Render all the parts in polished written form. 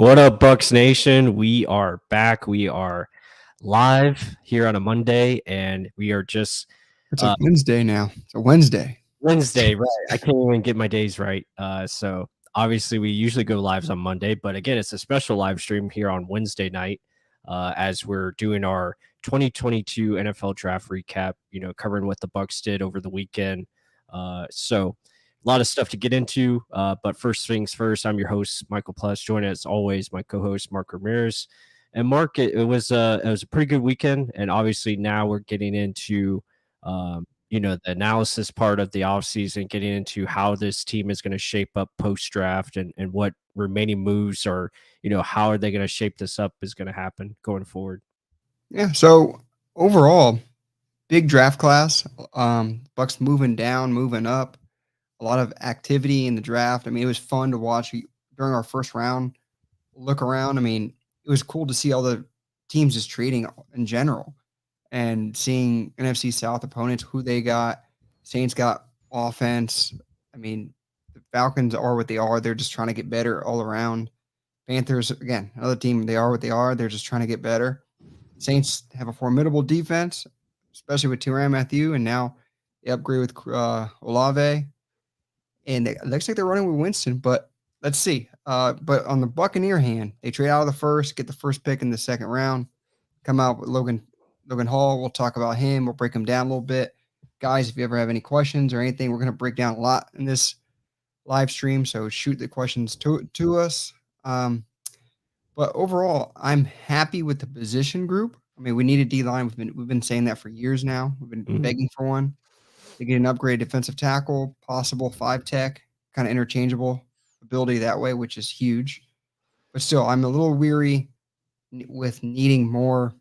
What up, Bucs Nation? We are back. We are live here on a Monday, and we are just It's a Wednesday now. It's a Wednesday. Wednesday, right? I can't even get my days right. So obviously, we usually go lives on Monday, but again, it's a special live stream here on Wednesday night as we're doing our 2022 NFL Draft recap. Covering what the Bucs did over the weekend. So a lot of stuff to get into. But first things first, I'm your host, Michael Plus. Joining as always, my co-host Mark Ramirez. And Mark, it was a pretty good weekend, and obviously now we're getting into the analysis part of the offseason, getting into how this team is going to shape up post draft and what remaining moves are, how are they going to shape this up is going to happen going forward. Yeah. So overall, big draft class. Bucks moving down, moving up. A lot of activity in the draft. I mean, it was fun to watch during our first round. Look around. I mean, it was cool to see all the teams just trading in general and seeing NFC South opponents who they got. Saints got offense. I mean, the Falcons are what they are. They're just trying to get better all around. Panthers, again, another team, they are what they are. They're just trying to get better. Saints have a formidable defense, especially with Tyrann Mathieu, and now they upgrade with Olave. And it looks like they're running with Winston, but let's see. But on the Buccaneer hand, they trade out of the first, get the first pick in the second round, come out with Logan Hall. We'll talk about him. We'll break him down a little bit. Guys, if you ever have any questions or anything, we're going to break down a lot in this live stream. So shoot the questions to us. But overall, I'm happy with the position group. I mean, we need a D line. We've been saying that for years now. We've been Mhm. begging for one. To get an upgrade defensive tackle, possible 5 tech, kind of interchangeable ability that way, which is huge. But still, I'm a little weary with needing more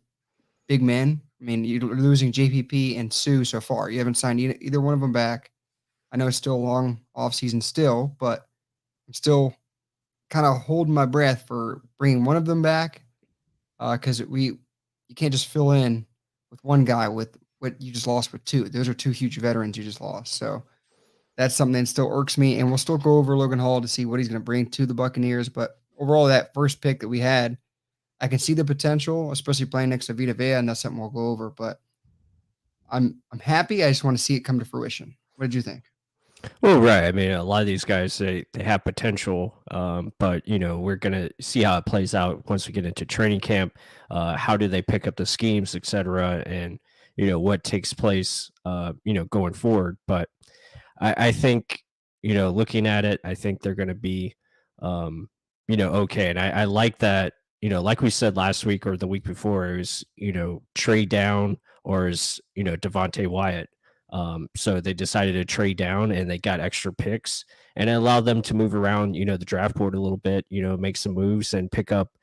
big men. I mean, you're losing JPP and Sue so far. You haven't signed either one of them back. I know it's still a long offseason still, but I'm still kind of holding my breath for bringing one of them back because you can't just fill in with one guy with what you just lost with two. Those are two huge veterans you just lost. So that's something that still irks me. And we'll still go over Logan Hall to see what he's going to bring to the Buccaneers. But overall, that first pick that we had, I can see the potential, especially playing next to Vita Vea, and that's something we'll go over. But I'm happy. I just want to see it come to fruition. What did you think? Well, right. I mean, a lot of these guys they have potential, but we're gonna see how it plays out once we get into training camp. How do they pick up the schemes, etc., and what takes place, going forward. But I think looking at it, I think they're going to be, okay. And I like that. Like we said last week or the week before, it was trade down or is Devontae Wyatt. So they decided to trade down and they got extra picks and it allowed them to move around, the draft board a little bit, make some moves and pick up,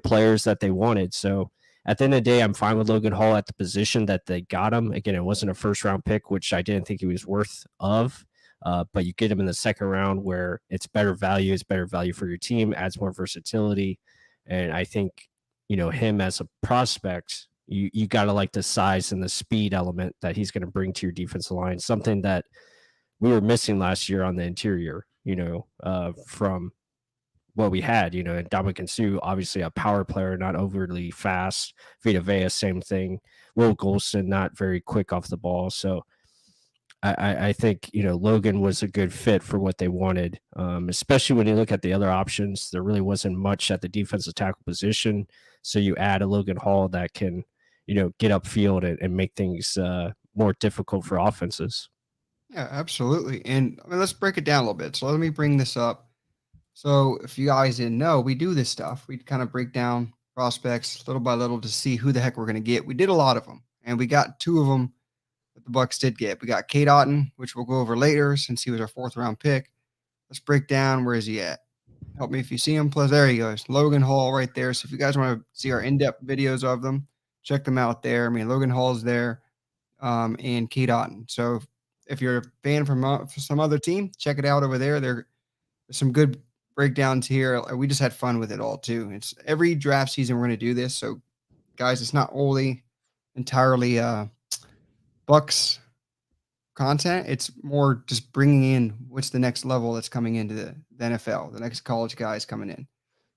players that they wanted. So at the end of the day, I'm fine with Logan Hall at the position that they got him. Again, it wasn't a first round pick, which I didn't think he was worth of. But you get him in the second round where it's better value. It's better value for your team, adds more versatility. And I think, him as a prospect, you got to like the size and the speed element that he's going to bring to your defensive line, something that we were missing last year on the interior, from what we had, and Dominican Sue, obviously a power player, not overly fast. Vita Vea, same thing. Will Golston, not very quick off the ball. So I think, Logan was a good fit for what they wanted, especially when you look at the other options. There really wasn't much at the defensive tackle position. So you add a Logan Hall that can, get upfield and make things more difficult for offenses. Yeah, absolutely. And I mean, let's break it down a little bit. So let me bring this up. So if you guys didn't know, we do this stuff. We kind of break down prospects little by little to see who the heck we're going to get. We did a lot of them, and we got two of them that the Bucks did get. We got Cade Otton, which we'll go over later since he was our fourth round pick. Let's break down where is he at. Help me if you see him. Plus, there he goes, Logan Hall right there. So if you guys want to see our in-depth videos of them, check them out there. I mean, Logan Hall is there, and Cade Otton. So if you're a fan from some other team, check it out over there. There's some good breakdowns here. We just had fun with it all too. It's every draft season we're going to do this. So guys, it's not only entirely Bucks content. It's more just bringing in what's the next level that's coming into the NFL, the next college guys coming in.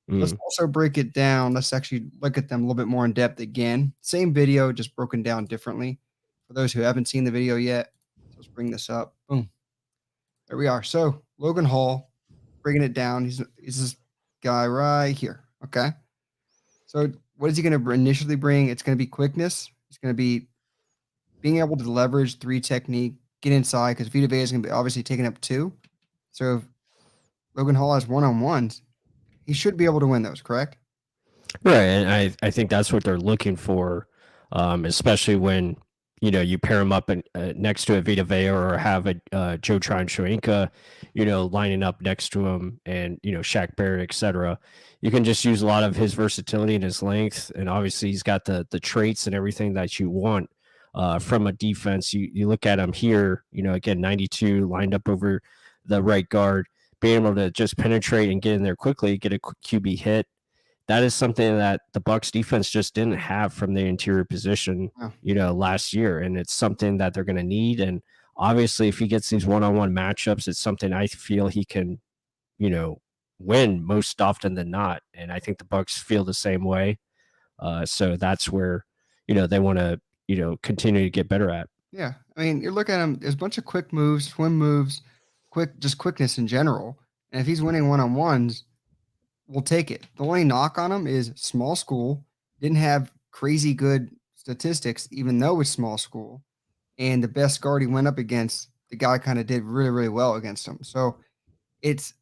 Let's Mm. also break it down. Let's actually look at them a little bit more in depth again. Same video, just broken down differently. For those who haven't seen the video yet, so let's bring this up. Boom. There we are. So Logan Hall, breaking it down. He's this guy right here. Okay. So what is he going to initially bring? It's going to be quickness. It's going to be being able to leverage three technique, get inside because Vita Vea is going to be obviously taking up two. So if Logan Hall has one on ones, he should be able to win those. Correct? Right, and I think that's what they're looking for, especially when you pair him up next to a Vita Vea or have a Joe Tryon Shoyinka, lining up next to him, and Shaq Barrett, etc. You can just use a lot of his versatility and his length, and obviously he's got the traits and everything that you want from a defense. You look at him here, again 92 lined up over the right guard, being able to just penetrate and get in there quickly, get a QB hit. That is something that the Bucs defense just didn't have from the interior position, Yeah. last year, and it's something that they're going to need. And obviously, if he gets these one-on-one matchups, it's something I feel he can, you know, win most often than not. And I think the Bucs feel the same way. So that's where they want to continue to get better at. Yeah. I mean, you look at him, there's a bunch of quick moves, swim moves, just quickness in general. And if he's winning one on ones, we'll take it. The only knock on him is small school, didn't have crazy good statistics, even though it's small school. And the best guard he went up against, the guy kind of did really, really well against him. So it's,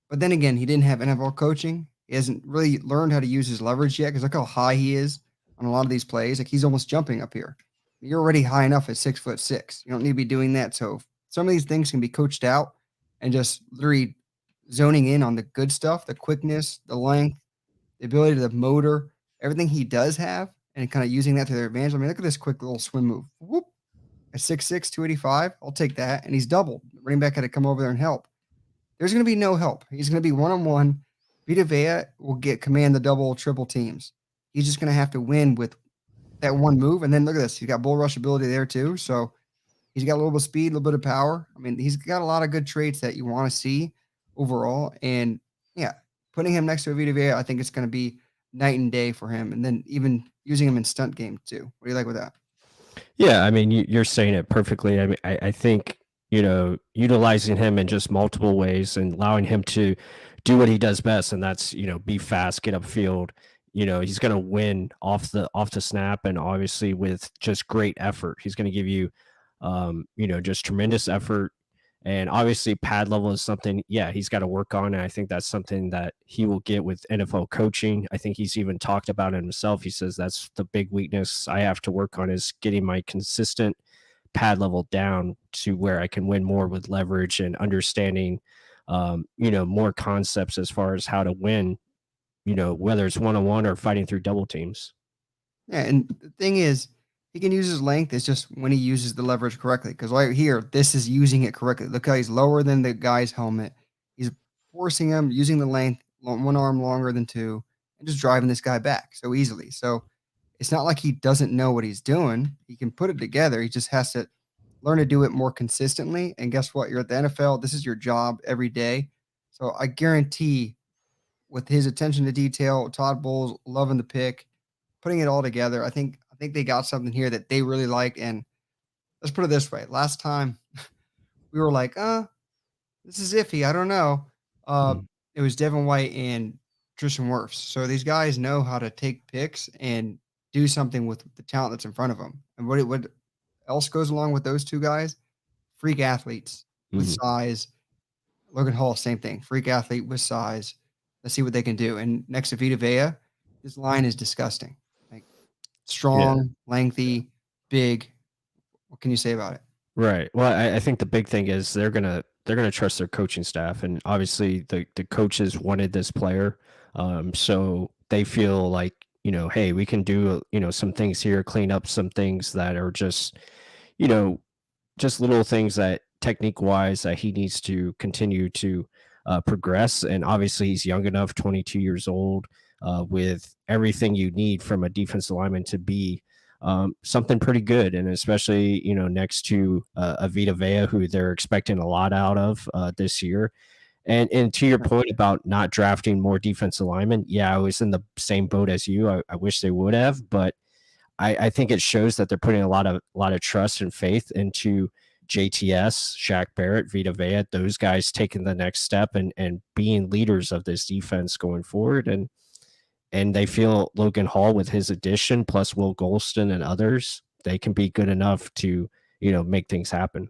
but then again, he didn't have NFL coaching. He hasn't really learned how to use his leverage yet because look how high he is on a lot of these plays. Like he's almost jumping up here. You're already high enough at 6'6". You don't need to be doing that. So some of these things can be coached out and just literally zoning in on the good stuff, the quickness, the length, the ability to the motor, everything he does have, and kind of using that to their advantage. I mean, look at this quick little swim move. Whoop. At 6'6", 285, I'll take that. And he's doubled. The running back had to come over there and help. There's going to be no help. He's going to be one-on-one. Vita Vea will command the double, triple teams. He's just going to have to win with that one move. And then look at this. He's got bull rush ability there too. So he's got a little bit of speed, a little bit of power. I mean, he's got a lot of good traits that you want to see overall. And yeah, putting him next to a Vita Vea, I think it's going to be night and day for him. And then even using him in stunt game too. What do you like with that? Yeah, I mean, you're saying it perfectly. I mean, I think utilizing him in just multiple ways and allowing him to do what he does best, and that's be fast, get upfield. He's going to win off the snap, and obviously with just great effort, he's going to give you, just tremendous effort. And obviously, pad level is something, yeah, he's got to work on. And I think that's something that he will get with NFL coaching. I think he's even talked about it himself. He says that's the big weakness I have to work on is getting my consistent pad level down to where I can win more with leverage and understanding, more concepts as far as how to win, whether it's one-on-one or fighting through double teams. Yeah, and the thing is, he can use his length. It's just when he uses the leverage correctly. Because right here, this is using it correctly. Look how he's lower than the guy's helmet. He's forcing him, using the length, one arm longer than two, and just driving this guy back so easily. So it's not like he doesn't know what he's doing. He can put it together. He just has to learn to do it more consistently. And guess what? You're at the NFL. This is your job every day. So I guarantee with his attention to detail, Todd Bowles loving the pick, putting it all together. I think they got something here that they really liked. And let's put it this way: last time we were like, this is iffy. I don't know. Mm. It was Devin White and Tristan Wirfs. So these guys know how to take picks and do something with the talent that's in front of them. And what else goes along with those two guys? Freak athletes with Mhm. size. Logan Hall, same thing. Freak athlete with size. Let's see what they can do. And next to Vita Vea, this line is disgusting. Like Yeah. strong, lengthy, big. What can you say about it? Right. Well, I think the big thing is they're gonna trust their coaching staff, and obviously the coaches wanted this player, so they feel like hey, we can do some things here, clean up some things that are just you know just little things that technique wise that he needs to continue to progress. And obviously, he's young enough, 22 years old, with everything you need from a defensive lineman to be something pretty good. And especially, next to a Vita Vea, who they're expecting a lot out of this year. And to your point about not drafting more defensive linemen, yeah, I was in the same boat as you. I wish they would have, but I think it shows that they're putting a lot of trust and faith into JTS, Shaq Barrett, Vita Vea, those guys taking the next step and being leaders of this defense going forward. And they feel Logan Hall with his addition plus Will Golston and others, they can be good enough to, make things happen.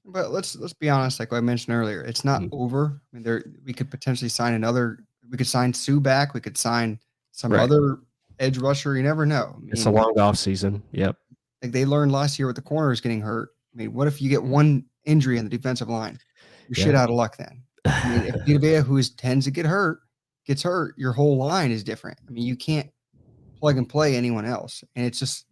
But let's be honest, like I mentioned earlier, it's not Mhm. over. I mean, we could potentially sign another. We could sign Sue back. We could sign some Right. other edge rusher. You never know. I It's a mean, long off season. Yep. like they learned last year with the corners getting hurt. I mean, what if you get one injury in the defensive line? You're Yeah. shit out of luck then. I mean, if Udavea, who tends to get hurt, gets hurt, your whole line is different. I mean, you can't plug and play anyone else, and it's just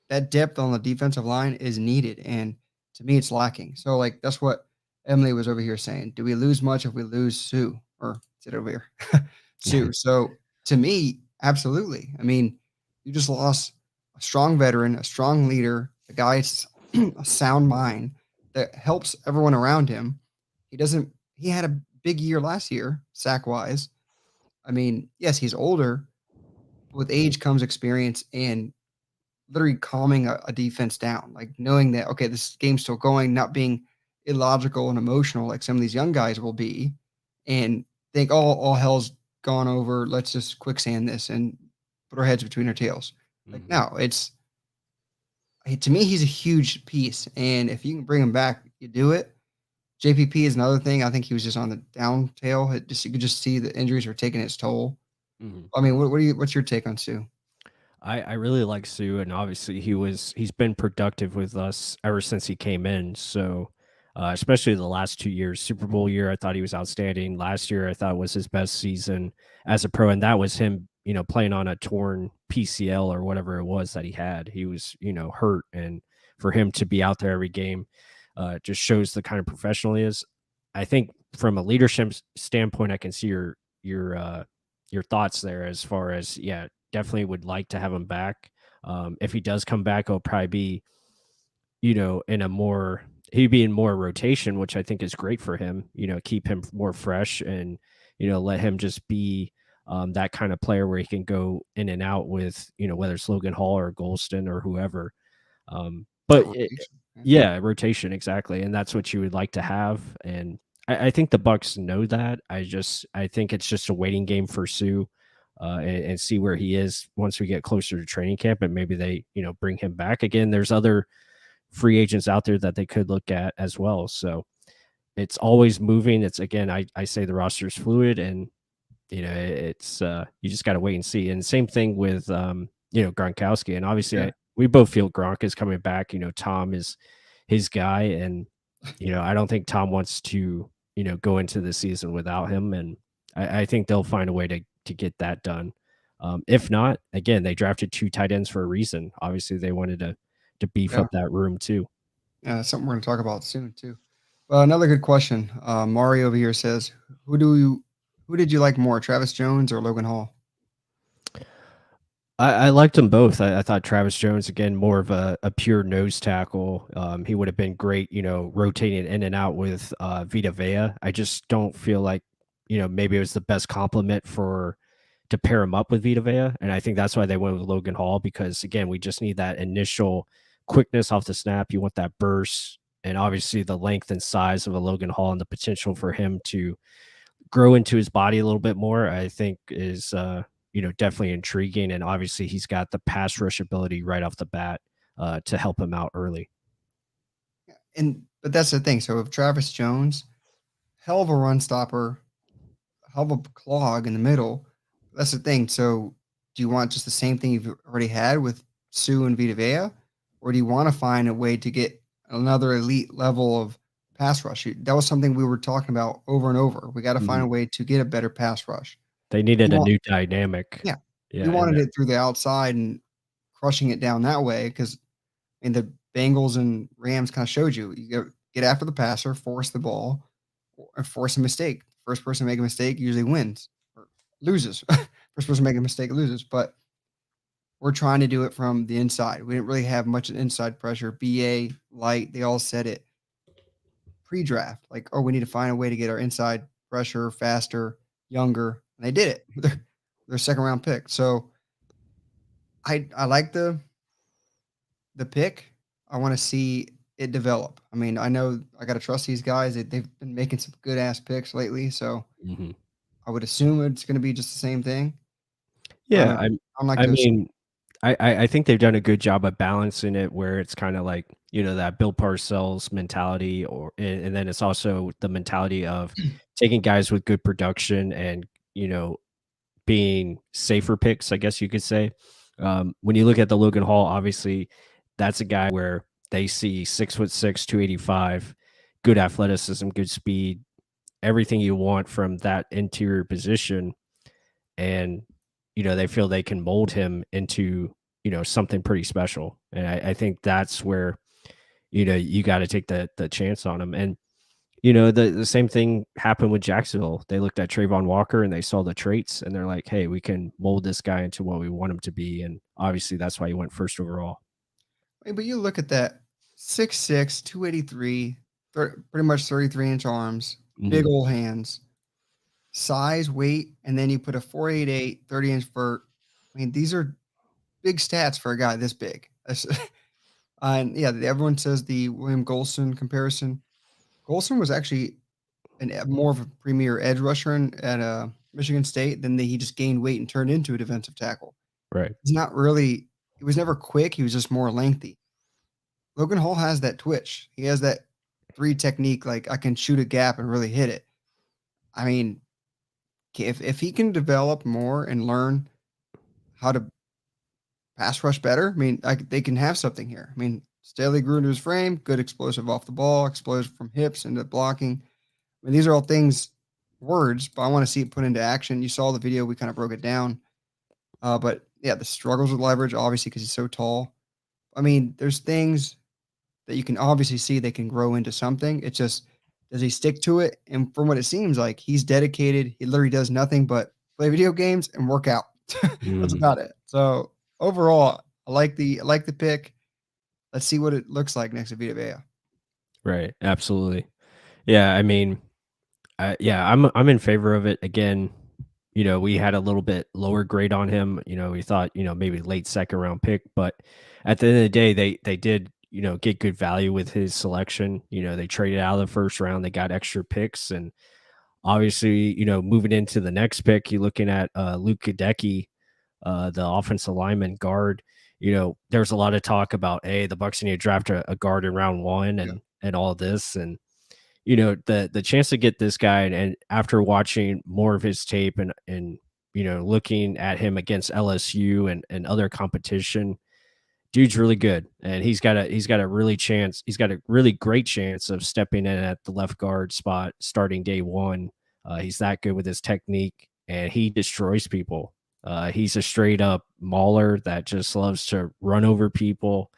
that depth on the defensive line is needed, and to me, it's lacking. So, like, that's what Emily was over here saying. Do we lose much if we lose Sue? Or is it over here? Sue. So, to me, absolutely. I mean, you just lost a strong veteran, a strong leader, a guy a sound mind that helps everyone around him. He had a big year last year, sack wise. I mean, yes, he's older, but with age comes experience and literally calming a defense down, like knowing that, okay, this game's still going, not being illogical and emotional like some of these young guys will be, and think, oh, all hell's gone over. Let's just quicksand this and put our heads between our tails. Like, Mhm. no, to me, he's a huge piece. And if you can bring him back, you do it. JPP is another thing. I think he was just on the down tail. You could just see the injuries are taking its toll. Mhm. I mean, what's your take on Sue? I really like Sue, and obviously he's been productive with us ever since he came in. So, especially the last 2 years, Super Bowl year, I thought he was outstanding. Last year, I thought was his best season as a pro, and that was him, playing on a torn PCL or whatever it was that he had. He was, hurt, and for him to be out there every game, just shows the kind of professional he is. I think from a leadership standpoint, I can see your thoughts there as far as, yeah, definitely would like to have him back. If he does come back, it'll probably be, in a more he'd be in more rotation, which I think is great for him. Keep him more fresh and let him just be that kind of player where he can go in and out with whether it's Logan Hall or Golston or whoever. A But rotation. Yeah. yeah, rotation exactly, and that's what you would like to have. And I think the Bucs know that. I think it's just a waiting game for Sue, and see where he is once we get closer to training camp, and maybe they bring him back again. There's other free agents out there that they could look at as well. So it's always moving. It's again, I say the roster is fluid, and it's you just got to wait and see. And same thing with Gronkowski, and obviously Yeah. we both feel Gronk is coming back. Tom is his guy, and I don't think Tom wants to go into the season without him, and I think they'll find a way to get that done. If not, again, they drafted 2 tight ends for a reason. Obviously, they wanted to beef Yeah. up that room too. Yeah, that's something we're going to talk about soon too. Well, another good question. Mario over here says, who did you like more, Travis Jones or Logan Hall? I liked them both. I thought Travis Jones, again, more of a pure nose tackle. He would have been great, rotating in and out with Vita Vea. I just don't feel like, maybe it was the best compliment to pair him up with Vita Vea. And I think that's why they went with Logan Hall, because again, we just need that initial quickness off the snap. You want that burst, and obviously the length and size of a Logan Hall and the potential for him to grow into his body a little bit more, I think is definitely intriguing. And obviously he's got the pass rush ability right off the bat to help him out early. But that's the thing. So if Travis Jones, hell of a run stopper, hell of a clog in the middle, that's the thing. So do you want just the same thing you've already had with Sue and Vita Vea, or do you want to find a way to get another elite level of pass rush? That was something we were talking about over and over. We got to find Mhm. a way to get a better pass rush. They You needed a want, new dynamic. yeah, you Yeah, and wanted it through the outside and crushing it down that way because and the Bengals and Rams kind of showed you. You get after the passer, force the ball, or force a mistake. First person to make a mistake usually wins or loses. First person to make a mistake loses. But we're trying to do it from the inside. We didn't really have much inside pressure. BA, Light, they all said it pre-draft. Like, oh, we need to find a way to get our inside fresher, faster, younger. And they did it with their second round pick. So I like the pick. I want to see it develop. I mean, I know I got to trust these guys. They've been making some good ass picks lately. So Hmm. I would assume it's going to be just the same thing. Yeah, I'm like I to mean, I think they've done a good job of balancing it where it's kind of like, that Bill Parcells mentality, and then it's also the mentality of taking guys with good production and, you know, being safer picks, I guess you could say. When you look at the Logan Hall, obviously that's a guy where they see 6'6", 285, good athleticism, good speed, everything you want from that interior position. And, they feel they can mold him into, something pretty special. And I think that's where, you got to take the chance on him. And, the same thing happened with Jacksonville. They looked at Trayvon Walker and they saw the traits and they're like, hey, we can mold this guy into what we want him to be. And obviously that's why he went first overall. but you look at that 6'6", 283, pretty much 33-inch arms, big Mhm. old hands, size, weight, and then you put a 4.88, 30-inch vert. I mean, these are big stats for a guy this big. And yeah, everyone says the William Golson comparison. Golson was actually more of a premier edge rusher at Michigan State. Then he just gained weight and turned into a defensive tackle. Right. He's not really. He was never quick. He was just more lengthy. Logan Hall has that twitch. He has that three technique. Like I can shoot a gap and really hit it. I mean, if he can develop more and learn how to pass rush better, I mean, they can have something here. I mean, Staley grew into his frame, good explosive off the ball, explosive from hips into blocking. I mean, these are all things, words, but I want to see it put into action. You saw the video, we kind of broke it down. But yeah, the struggles with leverage, obviously, because he's so tall. I mean, there's things that you can obviously see they can grow into something. It's just, does he stick to it? And from what it seems like, he's dedicated. He literally does nothing but play video games and work out. That's Mhm. about it. So overall, I like the pick. Let's see what it looks like next to Vita Vea. Right. Absolutely. Yeah. I mean, yeah, I'm in favor of it. Again, we had a little bit lower grade on him. We thought, maybe late second round pick, but at the end of the day, they did, get good value with his selection. They traded out of the first round, they got extra picks, and obviously, moving into the next pick, you're looking at Luke Goedeke, the offensive lineman guard. There's a lot of talk about, hey, the Bucs need to draft a guard in round one Yeah. and all this. And the chance to get this guy, and after watching more of his tape and looking at him against LSU and other competition, dude's really good, and he's got a really great chance of stepping in at the left guard spot starting day one. He's that good with his technique, and he destroys people. He's a straight up mauler that just loves to run over people.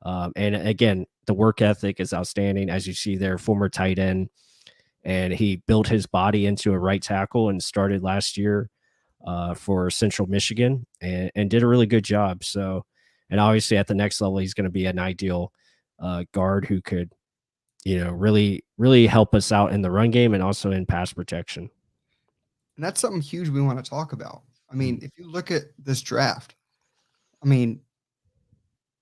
And again, the work ethic is outstanding, as you see there, former tight end, and he built his body into a right tackle and started last year for Central Michigan and did a really good job. So, and obviously at the next level, he's going to be an ideal guard who could, really, really help us out in the run game and also in pass protection. And that's something huge we want to talk about. I Mm. mean, if you look at this draft, I mean,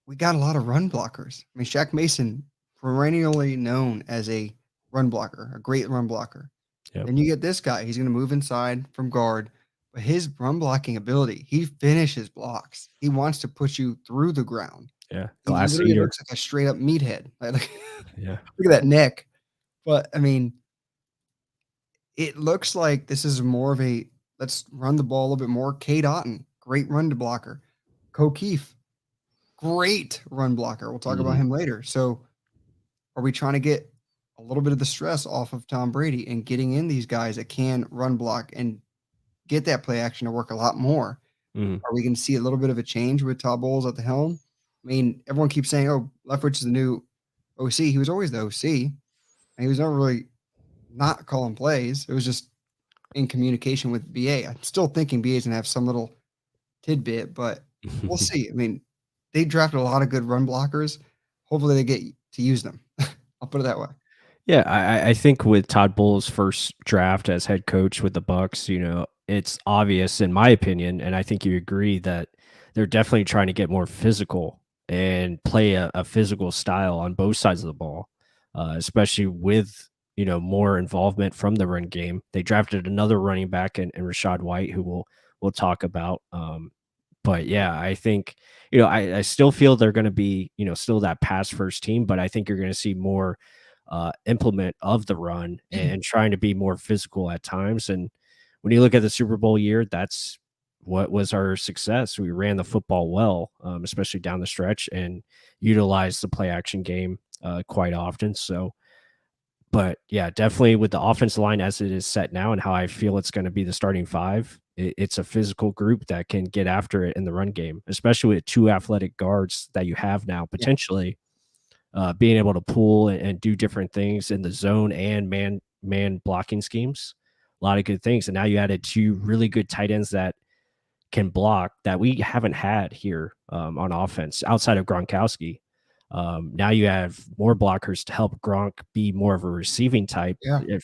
we got a lot of run blockers. I mean, Shaq Mason, perennially known as a run blocker, a great run blocker. Yep. Then you get this guy. He's going to move inside from guard, but his run blocking ability, he finishes blocks. He wants to push you through the ground. Yeah. He Glass literally eater. looks like a straight up meathead. Yeah. Look at that neck. But I mean, it looks like this is more of a let's run the ball a little bit more. Cade Otton, great run to blocker. Kieft, great run blocker. We'll talk about Hmm. him later. So, are we trying to get a little bit of the stress off of Tom Brady and getting in these guys that can run block and get that play action to work a lot more? Hmm. Are we going to see a little bit of a change with Todd Bowles at the helm? I mean, everyone keeps saying, "Oh, Leftwich is the new OC." He was always the OC, and he was never really not calling plays. It was just in communication with BA. I'm still thinking BA is going to have some little tidbit, but we'll see. I mean, they drafted a lot of good run blockers. Hopefully, they get to use them. I'll put it that way. Yeah, I think with Todd Bowles' first draft as head coach with the Bucs, it's obvious in my opinion, and I think you agree that they're definitely trying to get more physical and play a physical style on both sides of the ball, especially with more involvement from the run game. They drafted another running back in Rashad White, who we'll talk about. But yeah, I think I still feel they're going to be still that pass first team, but I think you're going to see more implement of the run and trying to be more physical at times. And when you look at the Super Bowl year, that's what was our success. We ran the football well, especially down the stretch, and utilized the play action game quite often. So, but yeah, definitely with the offensive line as it is set now and how I feel it's going to be the starting five, it's a physical group that can get after it in the run game, especially with two athletic guards that you have now Yeah. potentially being able to pull and do different things in the zone and man blocking schemes. A lot of good things. And now you added two really good tight ends that can block that we haven't had here on offense outside of Gronkowski. Now you have more blockers to help Gronk be more of a receiving type. Yeah. It Think about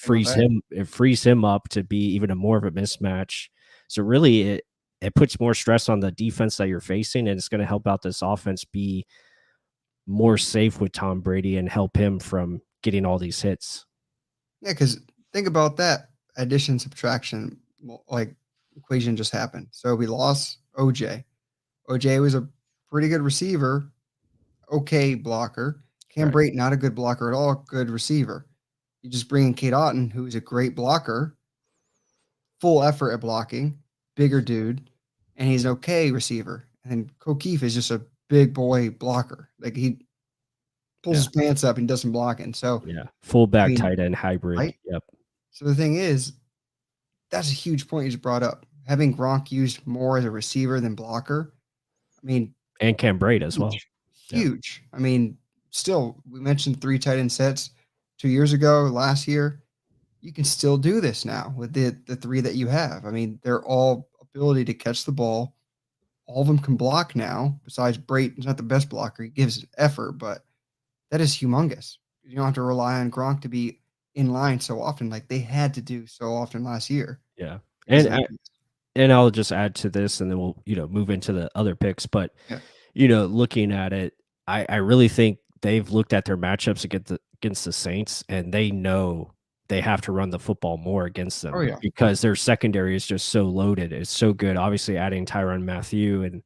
frees that. him up to be even a more of a mismatch. So really it puts more stress on the defense that you're facing, and it's going to help out this offense be more safe with Tom Brady and help him from getting all these hits. Yeah, because think about that addition, subtraction, like equation just happened. So we lost OJ. OJ was a pretty good receiver, okay blocker. Cam Right. Brate, not a good blocker at all, good receiver. You just bring in Cade Otton, who is a great blocker, full effort at blocking, bigger dude, and he's an okay receiver. And Kieft is just a big boy blocker. Like he pulls Yeah. his pants up and does some blocking. So Yeah. I Fullback mean, tight end hybrid. right? Yep. So the thing is, that's a huge point you just brought up. Having Gronk used more as a receiver than blocker. I mean, And Cam Brate as well. huge, Yep. huge. I mean, still, we mentioned 3 tight end sets 2 years ago, last year. You can still do this now with the 3 that you have. I mean, they're all ability to catch the ball. All of them can block now, besides Brate is not the best blocker. He gives effort, but that is humongous. You don't have to rely on Gronk to be in line so often like they had to do so often last year Yeah. because And of that piece. I'll just add to this and then we'll, move into the other picks. But, Yeah. looking at it, I really think they've looked at their matchups against the Saints and they know they have to run the football more against Oh, them yeah. because their secondary is just so loaded. It's so good. Obviously adding Tyrann Mathieu and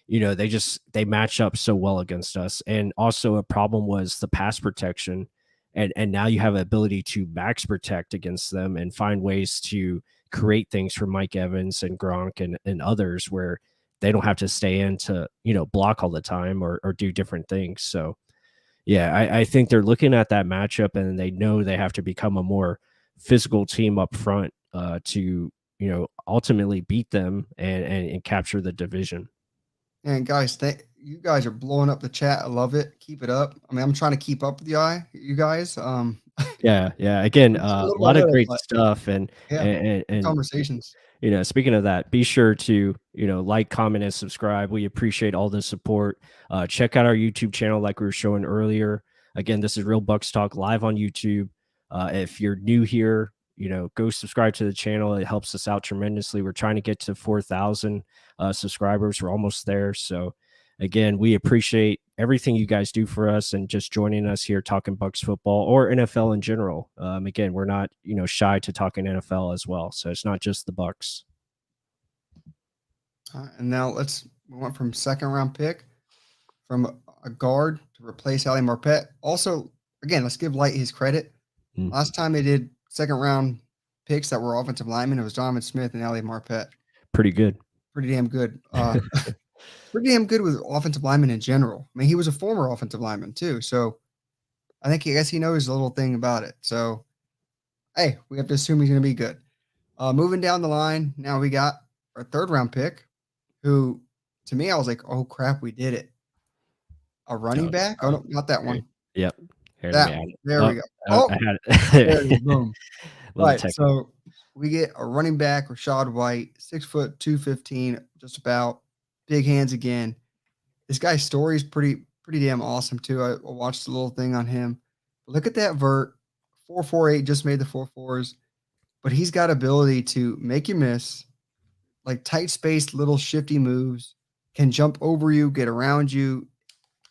they match up so well against us. And also a problem was the pass protection. And now you have the ability to max protect against them and find ways to create things for Mike Evans and Gronk and others where they don't have to stay in to, block all the time or do different things. So yeah, I think they're looking at that matchup and they know they have to become a more physical team up front to, ultimately beat them and capture the division. And guys, you guys are blowing up the chat. I love it. Keep it up. I mean, I'm trying to keep up with you guys. Yeah, yeah. Again, We're just a a little lot of ahead, great but stuff, and yeah, and good and conversations. speaking of that, be sure to like, comment, and subscribe. We appreciate all the support. Check out our YouTube channel, like we were showing earlier. Again, this is Real Bucks Talk live on YouTube. If you're new here, go subscribe to the channel. It helps us out tremendously. We're trying to get to 4,000 subscribers. We're almost there, so again, we appreciate everything you guys do for us and just joining us here talking Bucks football or NFL in general. Again, we're not, shy to talking NFL as well. So it's not just the Bucks. And now we went from second round pick from a guard to replace Ali Marpet. Also, again, let's give Light his credit. Mm, Last time they did second round picks that were offensive linemen, it was Donovan Smith and Ali Marpet. pretty good. Pretty damn good. Pretty damn good with offensive linemen in general. I mean, he was a former offensive lineman too, so I guess he knows a little thing about it. So, hey, we have to assume he's going to be good. Moving down the line, now we got our third round pick, who to me I was like, oh crap, we did it. A running Oh, back? Oh oh, no, not that here, one. yep. Here, let me That add one. it. There Oh, we go. I Oh, had there it is. it. Boom. Little Right. technical. So we get a running back, Rashad White, 6', 215, just about big hands again. This guy's story is pretty damn awesome too. I watched a little thing on him. Look at that vert, 4.48, just made the 4.4s, but he's got ability to make you miss, like tight spaced little shifty moves, can jump over you, get around you,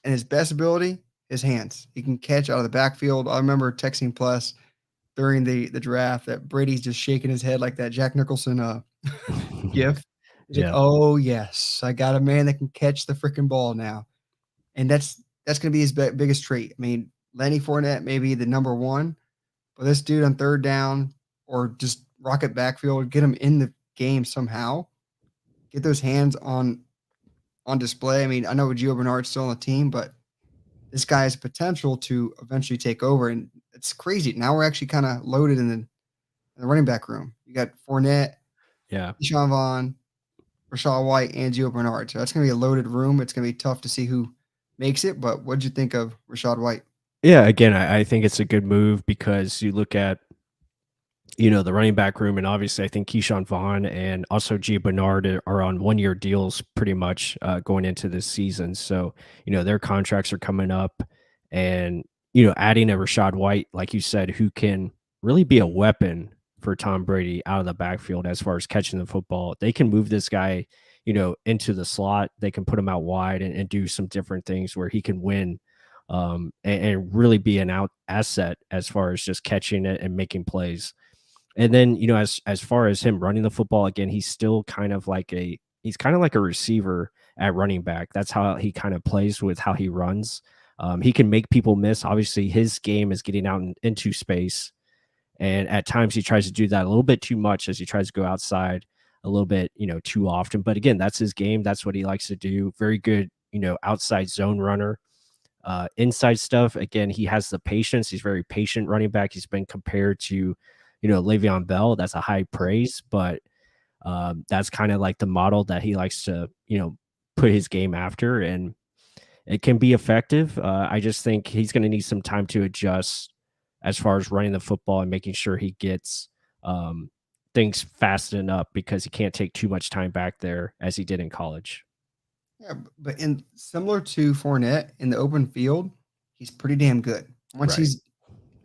and his best ability, his hands. He can catch out of the backfield. I remember texting Plus during the draft that Brady's just shaking his head like that Jack Nicholson gif. He's like, Yeah. "Oh yes, I got a man that can catch the freaking ball now," and that's going to be his biggest trait. I mean, Lenny Fournette may be the number one, but this dude on third down or just rocket backfield, get him in the game somehow. Get those hands on display. I mean, I know Gio Bernard's still on the team, but this guy has potential to eventually take over, and it's crazy. Now we're actually kind of loaded in the running back room. You got Fournette, Yeah. Keyshawn Vaughn, Rashad White, and Gio Bernard. So that's going to be a loaded room. It's going to be tough to see who makes it. But what did you think of Rashad White? Yeah. Again, I think it's a good move because you look at, the running back room, and obviously I think Keyshawn Vaughn and also G Bernard are on 1-year deals pretty much going into this season. So, their contracts are coming up, and, adding a Rashad White, like you said, who can really be a weapon for Tom Brady out of the backfield as far as catching the football. They can move this guy, into the slot. They can put him out wide and do some different things where he can win and really be an out asset as far as just catching it and making plays. And then, as far as him running the football, again, he's still he's kind of like a receiver at running back. That's how he kind of plays with how he runs. He can make people miss. Obviously, his game is getting out into space, and at times he tries to do that a little bit too much as he tries to go outside a little bit, too often. But again, that's his game. That's what he likes to do. Very good, outside zone runner. Inside stuff, again, he has the patience. He's very patient running back. He's been compared to, Le'Veon Bell. That's a high praise, but that's kind of like the model that he likes to, put his game after, and it can be effective. I just think he's going to need some time to adjust as far as running the football and making sure he gets things fastened up because he can't take too much time back there as he did in college. Yeah, but in similar to Fournette in the open field, he's pretty damn good. Once Right. he's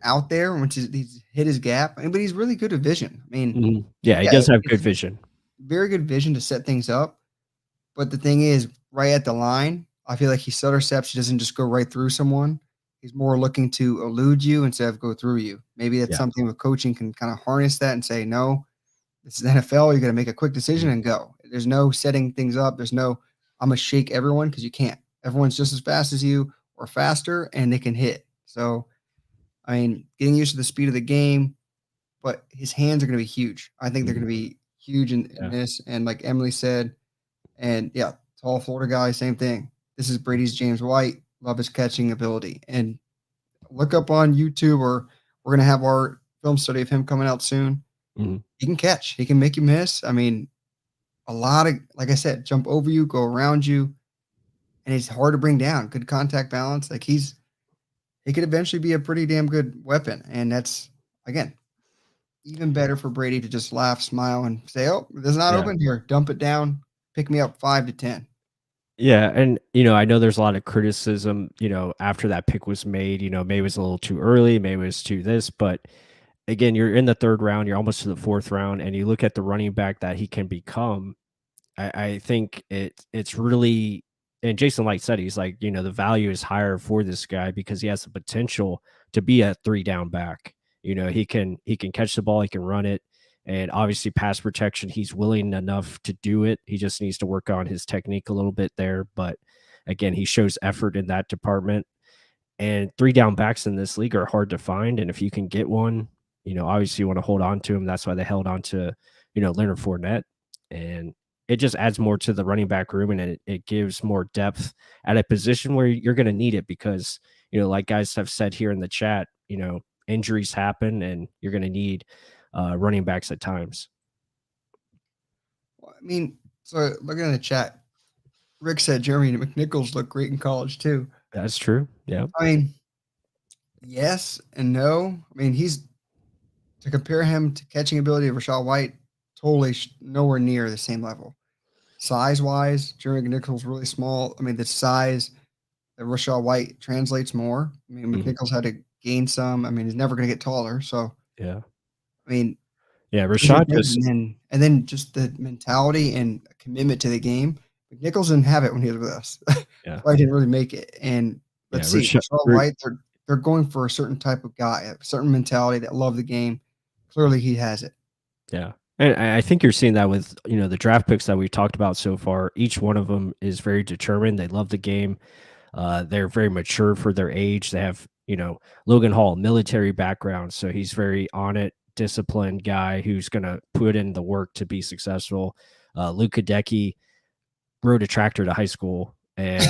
out there, once he's hit his gap, but he's really good at vision. I mean, Yeah, he yeah, does have good it's vision. very good vision to set things up. But the thing is, right at the line, I feel like he stutter steps. He doesn't just go right through someone. He's more looking to elude you instead of go through you. Maybe that's Yeah. something with coaching can kind of harness that and say, no, this is NFL. You got to make a quick decision Mhm. and go. There's no setting things up. There's no, I'm going to shake everyone because you can't. Everyone's just as fast as you or faster and they can hit. So, I mean, getting used to the speed of the game, but his hands are going to be huge. I think they're going Mhm. to be huge in Yeah. this. And like Emily said, and yeah, tall Florida guy, same thing. This is Brady's James White. Love his catching ability. And look up on YouTube, or we're going to have our film study of him coming out soon. Mhm. He can catch, he can make you miss. I mean, a lot of, like I said, jump over you, go around you, and he's hard to bring down. Good contact balance. Like he could eventually be a pretty damn good weapon. And that's, again, even better for Brady to just laugh, smile, and say, "Oh, this is not Yeah. open here. Dump it down. Pick me up 5 to 10." Yeah, and I know there's a lot of criticism, after that pick was made, maybe it was a little too early, maybe it was too this, but again, you're in the third round, you're almost to the fourth round, and you look at the running back that he can become. I think it's really, and Jason Light said he's like, the value is higher for this guy because he has the potential to be a 3 down back. He can catch the ball, he can run it, and obviously pass protection. He's willing enough to do it. He just needs to work on his technique a little bit there. But again, he shows effort in that department. And 3 down backs in this league are hard to find. And if you can get one, obviously you want to hold on to him. That's why they held on to, Leonard Fournette. And it just adds more to the running back room, and it gives more depth at a position where you're going to need it because, like guys have said here in the chat, injuries happen and you're going to need running backs at times. Well, I mean, so looking in the chat, Rick said Jeremy McNichols looked great in college too. That's true. Yeah. I mean, yes and no. I mean, he's to compare him to catching ability of Rashad White, totally nowhere near the same level. Size wise, Jeremy McNichols really small. I mean, the size that Rashad White translates more. I mean, Mhm. McNichols had to gain some. I mean, he's never going to get taller. So, Yeah. I mean, Yeah. those are Rashad things. just, And then just the mentality and commitment to the game. Nichols didn't have it when he was with us. yeah. Why didn't really make it. And Yeah. let's see, Rashad White, they're going for a certain type of guy, a certain mentality that love the game. Clearly, he has it. Yeah. And I think you're seeing that with, the draft picks that we talked about so far. Each one of them is very determined. They love the game. They're very mature for their age. They have, Logan Hall, military background. So he's very on it, disciplined guy who's going to put in the work to be successful. Goedeke rode a tractor to high school and,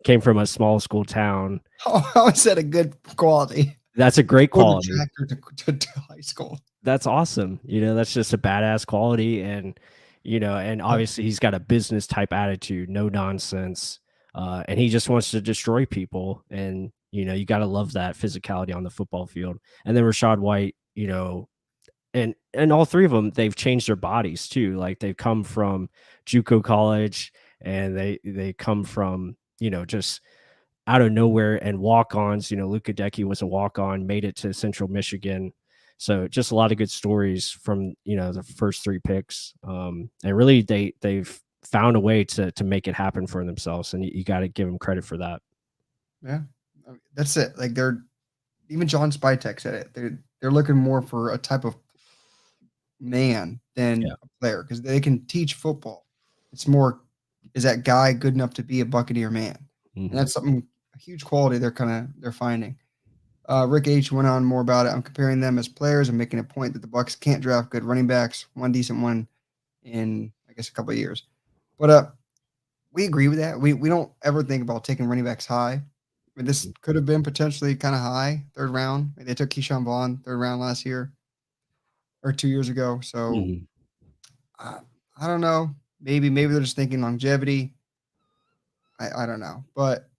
came from a small school town. How is that a good quality? That's a great Rode the quality. tractor to high school. That's awesome. That's just a badass quality. And, and obviously he's got a business type attitude, no nonsense. And he just wants to destroy people. And, you got to love that physicality on the football field. And then Rashad White, and all three of them, they've changed their bodies too. Like they've come from JUCO college and they come from, just out of nowhere and walk-ons. Luka Decky was a walk-on, made it to Central Michigan. So just a lot of good stories from, the first three picks. And really they've found a way to make it happen for themselves. And you got to give them credit for that. Yeah, that's it. Like even John Spytek said it. They're looking more for a type of man than a player because they can teach football. It's more, is that guy good enough to be a Buccaneer man? And that's something, a huge quality they're finding. Rick H went on more about it. I'm comparing them as players and making a point that the Bucs can't draft good running backs, one decent one in, I guess, a couple of years. But we agree with that. We don't ever think about taking running backs high. I mean, this could have been potentially kind of high, third round. They took Keyshawn Vaughn third round last year or 2 years ago. So I don't know. Maybe they're just thinking longevity. I don't know. But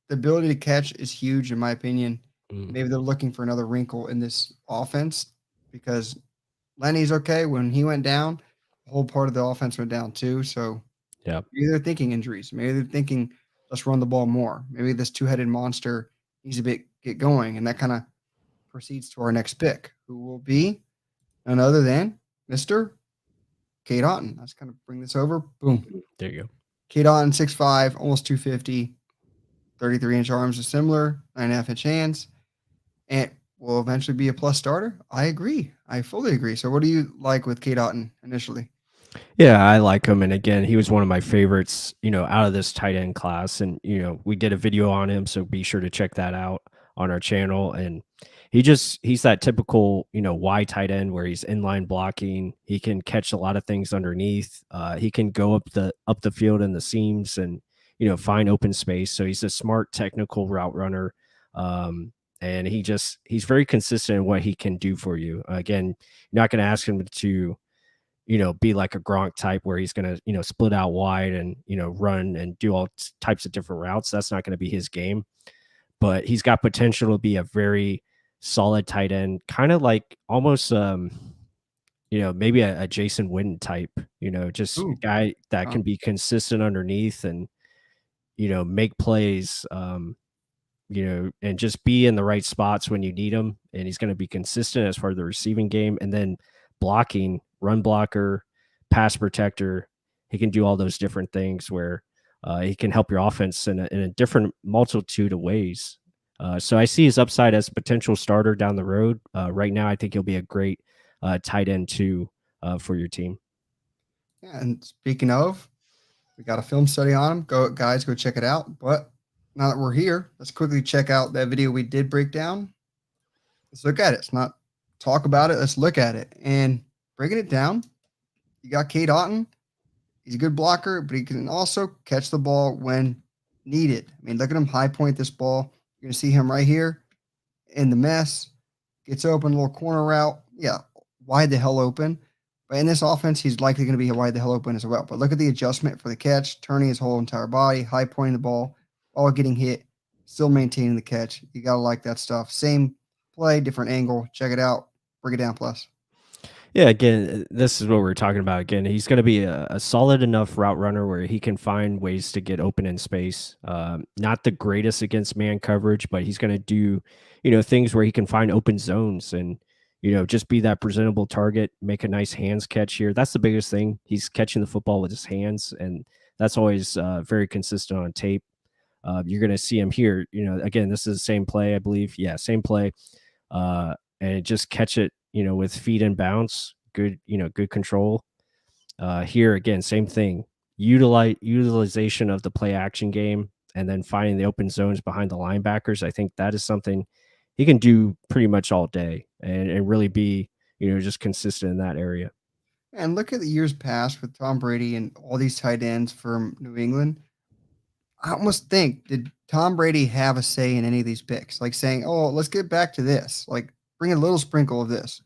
the ability to catch is huge, in my opinion. Maybe they're looking for another wrinkle in this offense because Lenny's okay. When he went down, the whole part of the offense went down too. So maybe they're thinking injuries. Maybe they're thinking, let's run the ball more. Maybe this two-headed monster needs to get going. And that kind of proceeds to our next pick, who will be none other than Mr. Cade Otton. Let's kind of bring this over. Boom. There you go. Cade Otton, 6'5", almost 250, 33-inch arms are similar, 9.5-inch hands, and will eventually be a plus starter. I agree. I fully agree. So what do you like with Cade Otton initially? Yeah, I like him. And again, he was one of my favorites, out of this tight end class. And, we did a video on him. So be sure to check that out on our channel. And he's that typical, wide tight end where he's inline blocking. He can catch a lot of things underneath. He can go up the field in the seams and, find open space. So he's a smart technical route runner. And he's very consistent in what he can do for you. Again, you're not going to ask him to, be like a Gronk type where he's going to, split out wide and, run and do all types of different routes. That's not going to be his game, but he's got potential to be a very solid tight end, kind of like almost, maybe a Jason Witten type, just a guy that can be consistent underneath and, make plays, and just be in the right spots when you need him. And he's going to be consistent as far as the receiving game and then blocking, run blocker, pass protector. He can do all those different things where he can help your offense in a different multitude of ways. So I see his upside as a potential starter down the road. Right now, I think he'll be a great tight end too for your team. Yeah, and speaking of, we got a film study on him. Go check it out. But now that we're here, let's quickly check out that video we did break down. Let's look at it. Let's not talk about it. Let's look at it. And breaking it down, you got Cade Otton. He's a good blocker, but he can also catch the ball when needed. I mean, look at him high point this ball. You're going to see him right here in the mess. Gets open, a little corner route. Yeah, wide the hell open. But in this offense, he's likely going to be wide the hell open as well. But look at the adjustment for the catch, turning his whole entire body, high pointing the ball, all getting hit, still maintaining the catch. You got to like that stuff. Same play, different angle. Check it out. Break it down, plus. Yeah, again, this is what we're talking about. Again, he's going to be a solid enough route runner where he can find ways to get open in space. Not the greatest against man coverage, but he's going to do, things where he can find open zones and, just be that presentable target, make a nice hands catch here. That's the biggest thing. He's catching the football with his hands, and that's always very consistent on tape. You're going to see him here. Again, this is the same play, I believe. Yeah, same play. And just catch it, with feet and bounce. Good control. Here again, same thing. Utilization of the play action game, and then finding the open zones behind the linebackers. I think that is something he can do pretty much all day, and really be, just consistent in that area. And look at the years past with Tom Brady and all these tight ends from New England. I almost think, did Tom Brady have a say in any of these picks? Like saying, "Oh, let's get back to this. Like bring a little sprinkle of this,"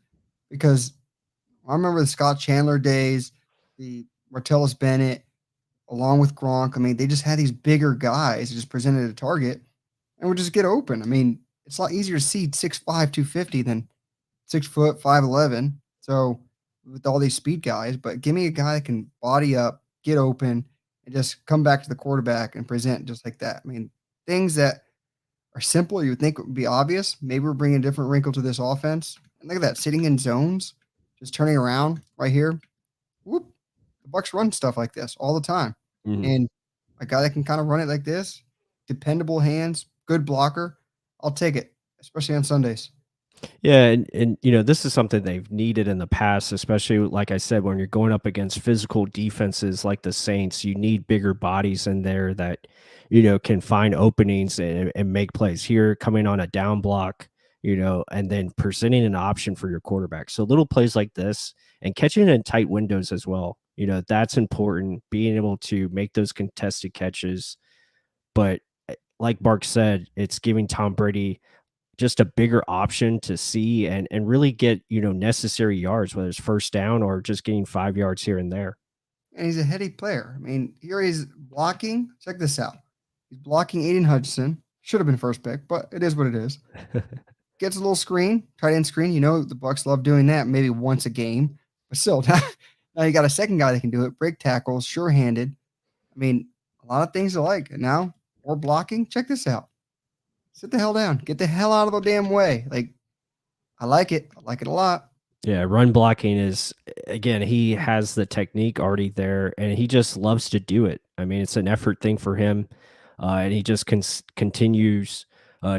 because I remember the Scott Chandler days, the Martellus Bennett, along with Gronk. I mean, they just had these bigger guys who just presented a target and would just get open. I mean, it's a lot easier to see 6'5", 250 than 6 foot 5'11". So with all these speed guys, but give me a guy that can body up, get open, and just come back to the quarterback and present just like that. I mean, things that are simple you would think would be obvious. Maybe we're bringing a different wrinkle to this offense. And look at that, sitting in zones, just turning around right here. Whoop. The Bucs run stuff like this all the time. Mhm. And a guy that can kind of run it like this, dependable hands, good blocker, I'll take it, especially on Sundays. Yeah, and this is something they've needed in the past, especially like I said, when you're going up against physical defenses like the Saints, you need bigger bodies in there that, can find openings and make plays. Here, coming on a down block, and then presenting an option for your quarterback. So little plays like this and catching it in tight windows as well. That's important. Being able to make those contested catches. But like Bark said, it's giving Tom Brady just a bigger option to see and really get, necessary yards, whether it's first down or just getting 5 yards here and there. And he's a heady player. I mean, here he's blocking. Check this out. He's blocking Aiden Hutchinson. Should have been first pick, but it is what it is. Gets a little screen, tight end screen. The Bucs love doing that maybe once a game, but still, now you got a second guy that can do it. Break tackles, sure-handed. I mean, a lot of things to like. And now more blocking. Check this out. Sit the hell down. Get the hell out of the damn way. Like, I like it. I like it a lot. Yeah, run blocking is, again, he has the technique already there, and he just loves to do it. I mean, it's an effort thing for him, and he just continues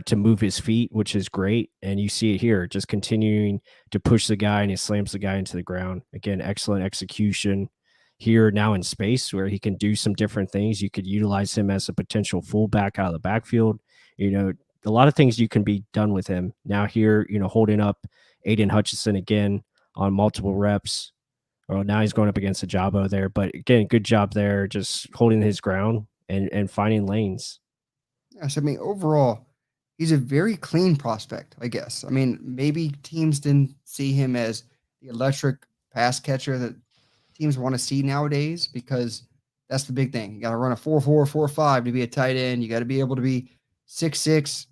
to move his feet, which is great. And you see it here, just continuing to push the guy, and he slams the guy into the ground. Again, excellent execution here now in space where he can do some different things. You could utilize him as a potential fullback out of the backfield. A lot of things you can be done with him. Now here, holding up Aiden Hutchinson again on multiple reps. Well, now he's going up against a Jabo there, but again, good job there, just holding his ground and finding lanes. Yes, I mean, overall, he's a very clean prospect, I guess. I mean, maybe teams didn't see him as the electric pass catcher that teams want to see nowadays because that's the big thing. You got to run a 4.4, 4.5 to be a tight end. You got to be able to be 6'6",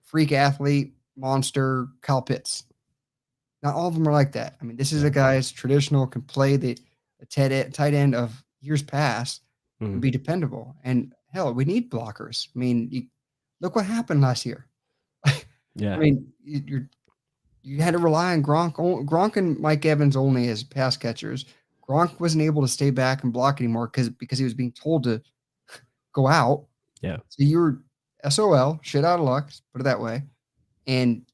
freak athlete, monster, Kyle Pitts. Not all of them are like that. I mean, this is a guy that's traditional, can play the tight end of years past and Mhm. be dependable. And hell, we need blockers. I mean, look what happened last year. I Yeah. mean, you had to rely on Gronk. Gronk and Mike Evans only as pass catchers. Gronk wasn't able to stay back and block anymore because he was being told to go out. Yeah. So you were SOL, shit out of luck, put it that way. And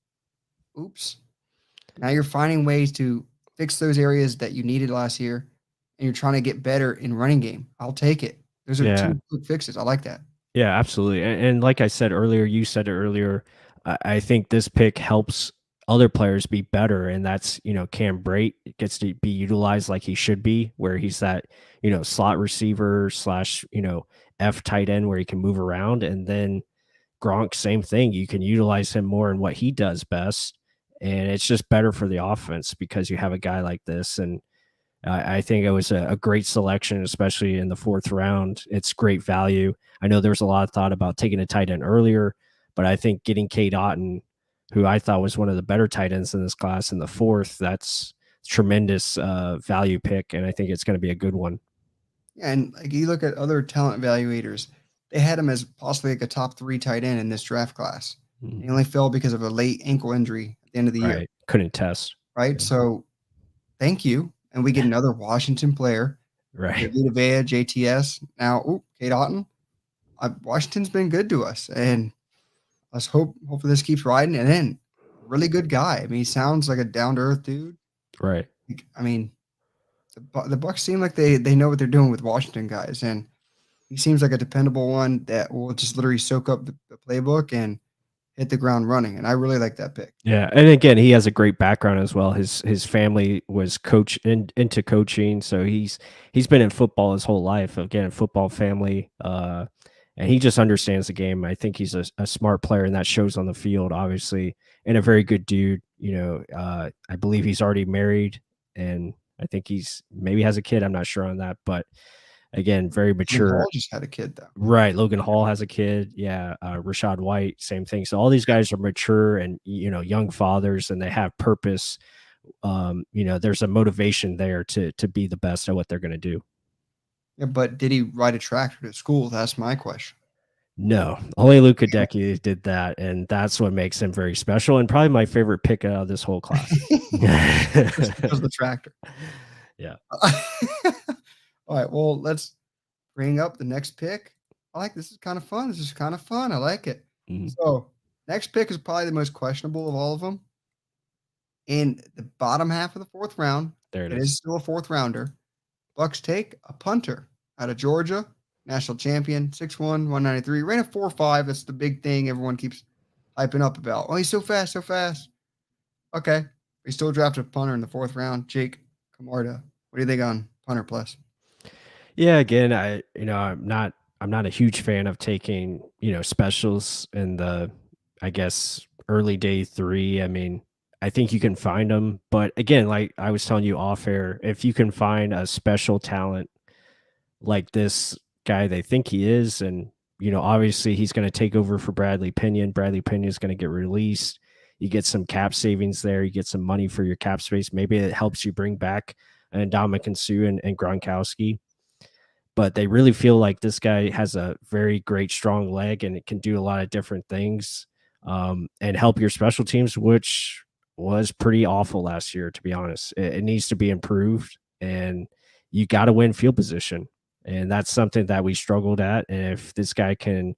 oops, now you're finding ways to fix those areas that you needed last year, and you're trying to get better in running game. I'll take it. Those are Yeah. two quick fixes. I like that. Yeah, absolutely. And like I said earlier, you said it earlier, I think this pick helps other players be better. And that's, Cam Brate gets to be utilized like he should be, where he's that, slot receiver slash, F tight end where he can move around. And then Gronk, same thing. You can utilize him more in what he does best. And it's just better for the offense because you have a guy like this. And I think it was a great selection, especially in the fourth round. It's great value. I know there's a lot of thought about taking a tight end earlier, but I think getting Cade Otton, who I thought was one of the better tight ends in this class, in the fourth, that's tremendous value pick, and I think it's going to be a good one. Yeah, and like you look at other talent evaluators, they had him as possibly like a top 3 tight end in this draft class. Mhm. He only fell because of a late ankle injury at the end of the year, Right. Couldn't test. right? Yeah. So thank you. And we get another Washington player. We Right. get UDFAs, JTS. Now, Cade Otton. Washington's been good to us, and let's hopefully this keeps riding. And then, really good guy. I mean, he sounds like a down to earth dude. Right. I mean, the Bucs seem like they know what they're doing with Washington guys, and he seems like a dependable one that will just literally soak up the playbook and hit the ground running. And I really like that pick. Yeah, and again, he has a great background as well. His family was into coaching, so he's been in football his whole life. Again, football family, and he just understands the game. I think he's a smart player, and that shows on the field, obviously, and a very good dude. I believe he's already married, and I think he's maybe has a kid. I'm not sure on that, but again, very Logan mature. Hall just had a kid though. Right, Logan Hall has a kid, yeah, Rashad White, same thing. So all these guys are mature and, young fathers, and they have purpose. There's a motivation there to be the best at what they're gonna do. Yeah, but did he ride a tractor to school? That's my question. No, only Goedeke did that, and that's what makes him very special and probably my favorite pick out of this whole class. Just because of the tractor. Yeah. All right, well, let's bring up the next pick. I like this. Is kind of fun. This is kind of fun. I like it. Mhm. So, next pick is probably the most questionable of all of them. In the bottom half of the 4th round, There it it is. is still a 4th rounder. Bucks take a punter out of Georgia, national champion, 6'1", 193, ran a 4.5. That's the big thing everyone keeps hyping up about. Oh, he's so fast, so fast. Okay. We still drafted a punter in the 4th round. Jake Camarda. What do you think on punter plus? Yeah, again, I'm not a huge fan of taking, specials in the, I guess, early day 3. I mean, I think you can find them, but again, like I was telling you off air, if you can find a special talent like this guy they think he is, and obviously he's going to take over for Bradley Pinion. Bradley Pinion is going to get released. You get some cap savings there. You get some money for your cap space. Maybe it helps you bring back and Dominican Sue and Gronkowski, but they really feel like this guy has a very great strong leg and it can do a lot of different things, and help your special teams, which was pretty awful last year, to be honest. It needs to be improved, and you got to win field position, and that's something that we struggled at. And if this guy can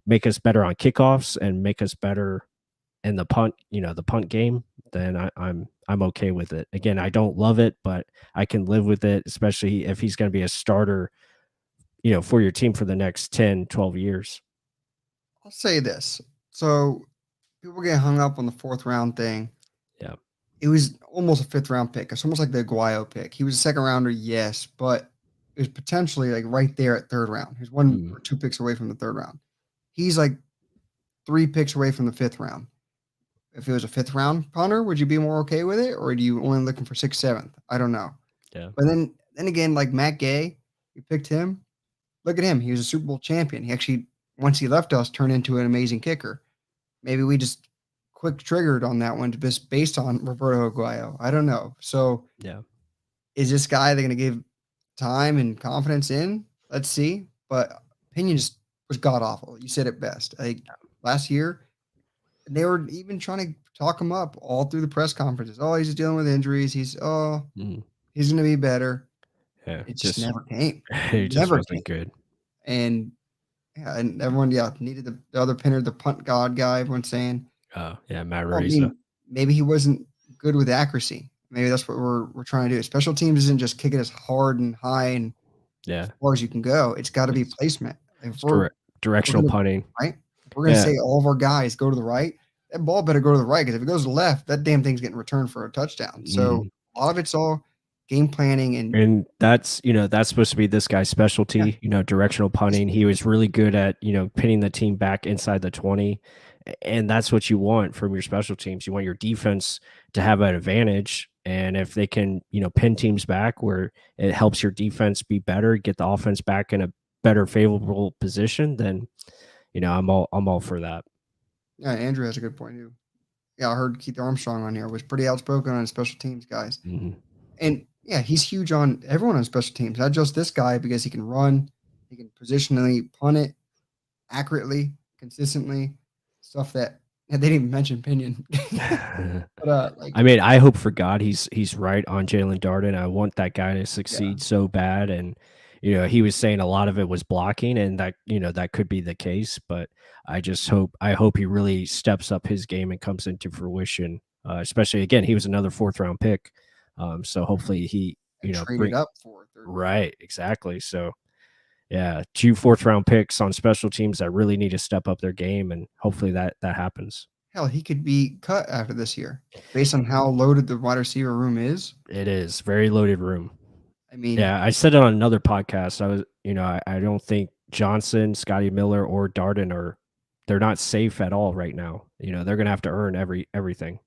make us better on kickoffs and make us better in the punt game, then I'm okay with it. Again, I don't love it, but I can live with it, especially if he's going to be a starter, for your team for the next 10, 12 years. I'll say this. So people get hung up on the 4th round thing. Yeah. It was almost a 5th round pick. It's almost like the Aguayo pick. He was a 2nd rounder, yes, but it was potentially like right there at 3rd round. He was 1 Mm, or 2 picks away from the 3rd round. He's like 3 picks away from the 5th round. If it was a 5th round punter, would you be more okay with it, or do you only looking for 6th, 7th? I don't know. yeah. But then again, like Matt Gay, we picked him. Look at him. He was a Super Bowl champion. He actually, once he left us, turned into an amazing kicker. Maybe we just quick triggered on that one just based on Roberto Aguayo. I don't know. So Yeah. is this guy they're going to give time and confidence in? Let's see. But opinion just was god awful. You said it best. Like last year, they were even trying to talk him up all through the press conferences. Oh, he's dealing with injuries. He's Mm, going to be better. yeah. It just Just never came. it just Never came. wasn't good. And yeah, and everyone, needed the other pinner, the punt god guy. Everyone's saying, Oh, yeah, Matt well, I Reza. mean, maybe he wasn't good with accuracy. Maybe that's what we're trying to do. Special teams isn't just kicking as hard and high and as Yeah. far as you can go. It's got to be It's placement. If it's we're directional gonna punting. right, if we're gonna Yeah. say all of our guys go to the right, that ball better go to the right because if it goes to the left, that damn thing's getting returned for a touchdown. So Mhm. a lot of it's all game planning and And that's supposed to be this guy's yeah, specialty, directional punting. He was really good at, pinning the team back inside the 20. And that's what you want from your special teams. You want your defense to have an advantage. And if they can, pin teams back where it helps your defense be better, get the offense back in a better favorable position, then, I'm all for that. yeah, Andrew has a good point too. Yeah, I heard Keith Armstrong on here was pretty outspoken on special teams guys. Mhm. And yeah, he's huge on everyone on special teams, not just this guy because he can run, he can positionally punt it accurately, consistently, stuff that they didn't even mention Pinion. But like I mean, I hope for God he's right on Jalen Darden. I want that guy to yeah, succeed so bad, and he was saying a lot of it was blocking, and that could be the case. But I hope he really steps up his game and comes into fruition. Especially again, he was another fourth round pick, so hopefully he and traded bring up for third round. right exactly. So yeah, 2 fourth round picks on special teams that really need to step up their game, and hopefully that happens. Hell, he could be cut after this year based on how loaded the wide receiver room is. It is very loaded room. I mean, Yeah, I said it on another podcast. I don't think Johnson, Scotty Miller, or Darden they're not safe at all right now. They're gonna have to earn everything.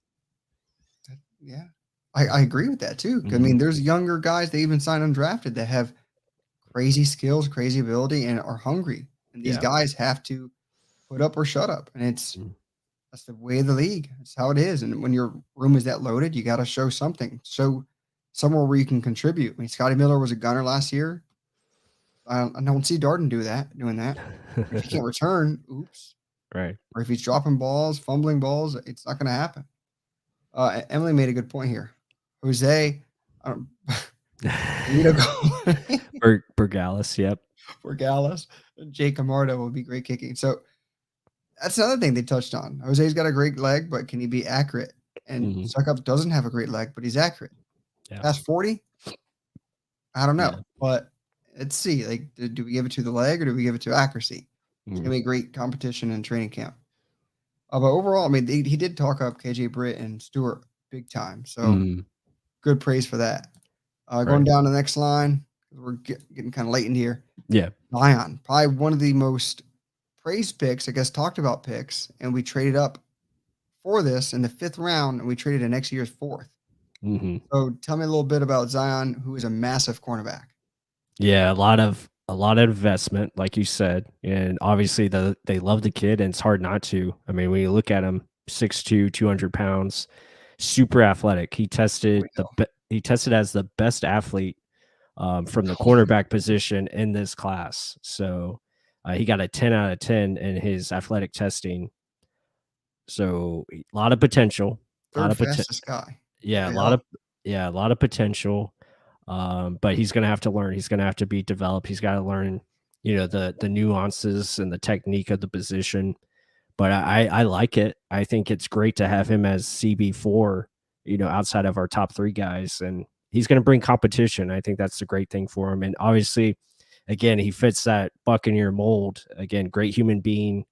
yeah, I agree with that too. I Hmm. mean, there's younger guys they even sign undrafted that have crazy skills, crazy ability, and are hungry. And these Yeah. guys have to put up or shut up. And Mm. that's the way of the league. That's how it is. And when your room is that loaded, you got to show something. Show somewhere where you can contribute. I mean, Scotty Miller was a gunner last year. I don't see Darden doing that. If he can't return, oops. Right. Or if he's dropping balls, fumbling balls, it's not going to happen. Emily made a good point here. Jose, I don't, we need to go Bergalis, yep. for Gallus. Jake Camarda will be great kicking. So that's another thing they touched on. Jose's got a great leg, but can he be accurate? And Hmm. Suckup doesn't have a great leg, but he's accurate. Yeah. Past 40, I don't know. Yeah. But let's see. Like, do we give it to the leg or do we give it to accuracy? It's Mm. gonna be a great competition in training camp. But overall, I mean, he did talk up KJ Britt and Stewart big time. So Mm. good praise for that. Going Right. down the next line, we're getting kind of late in here. Yeah. Zion, probably one of the most praised picks, I guess, talked about picks, and we traded up for this in the 5th round, and we traded in next year's 4th. Hmm. So tell me a little bit about Zion, who is a massive cornerback. Yeah, a lot of investment, like you said, and obviously they love the kid, and it's hard not to. I mean, when you look at him, 6'2", 200 pounds, super athletic. He tested as the best athlete from the cornerback position in this class. So he got a 10 out of 10 in his athletic testing. So a lot of potential, a lot Third of potential. fastest guy. Yeah, a Way lot up. of yeah, a lot of potential. But he's gonna have to learn. He's gonna have to be developed. He's got to learn, the nuances and the technique of the position. But I like it. I think it's great to have him as CB4. Outside of our top three guys, and he's going to bring competition. I think that's the great thing for him. And obviously, again, he fits that Buccaneer mold. Again, great human being,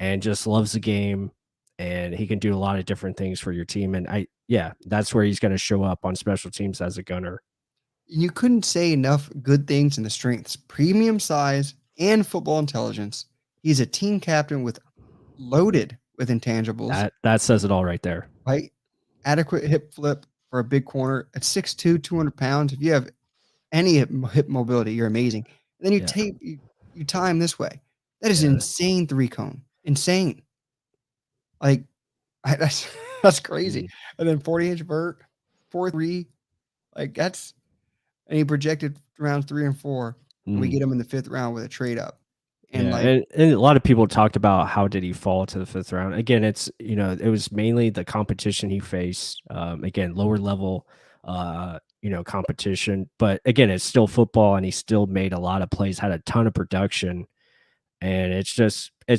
and just loves the game, and he can do a lot of different things for your team. And yeah, that's where he's going to show up on special teams as a gunner. You couldn't say enough good things in the strengths, premium size, and football intelligence. He's a team captain with loaded with intangibles, That says it all right there. right? Adequate hip flip for a big corner at 6'2", 200 pounds. If you have any hip mobility, you're amazing. And then Yeah, you time this way. That is yeah. insane 3-cone. Insane. Like that's that's crazy. Mm, And then 40-inch vert, 4.3. Like that's and he projected rounds 3 and 4. And we mm. get him in the 5th round with a trade up. And Yeah, like and a lot of people talked about how did he fall to the fifth round. Again, it was mainly the competition he faced. Again, lower level, competition. But again, it's still football, and he still made a lot of plays, had a ton of production. And it's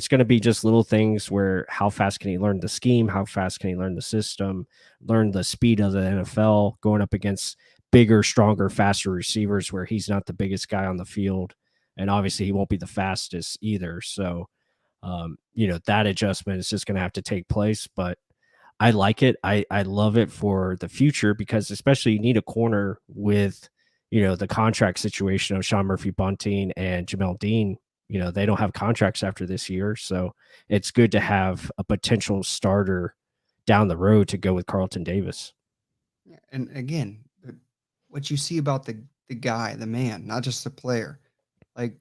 going to be just little things where how fast can he learn the scheme? How fast can he learn the system? Learn the speed of the NFL going up against bigger, stronger, faster receivers where he's not the biggest guy on the field. And obviously he won't be the fastest either. So, that adjustment is just going to have to take place. But I like it. I love it for the future because especially you need a corner with, the contract situation of Sean Murphy Bunting and Jamel Dean. They don't have contracts after this year. So it's good to have a potential starter down the road to go with Carlton Davis. and again, what you see about the guy, the man, not just the player. Like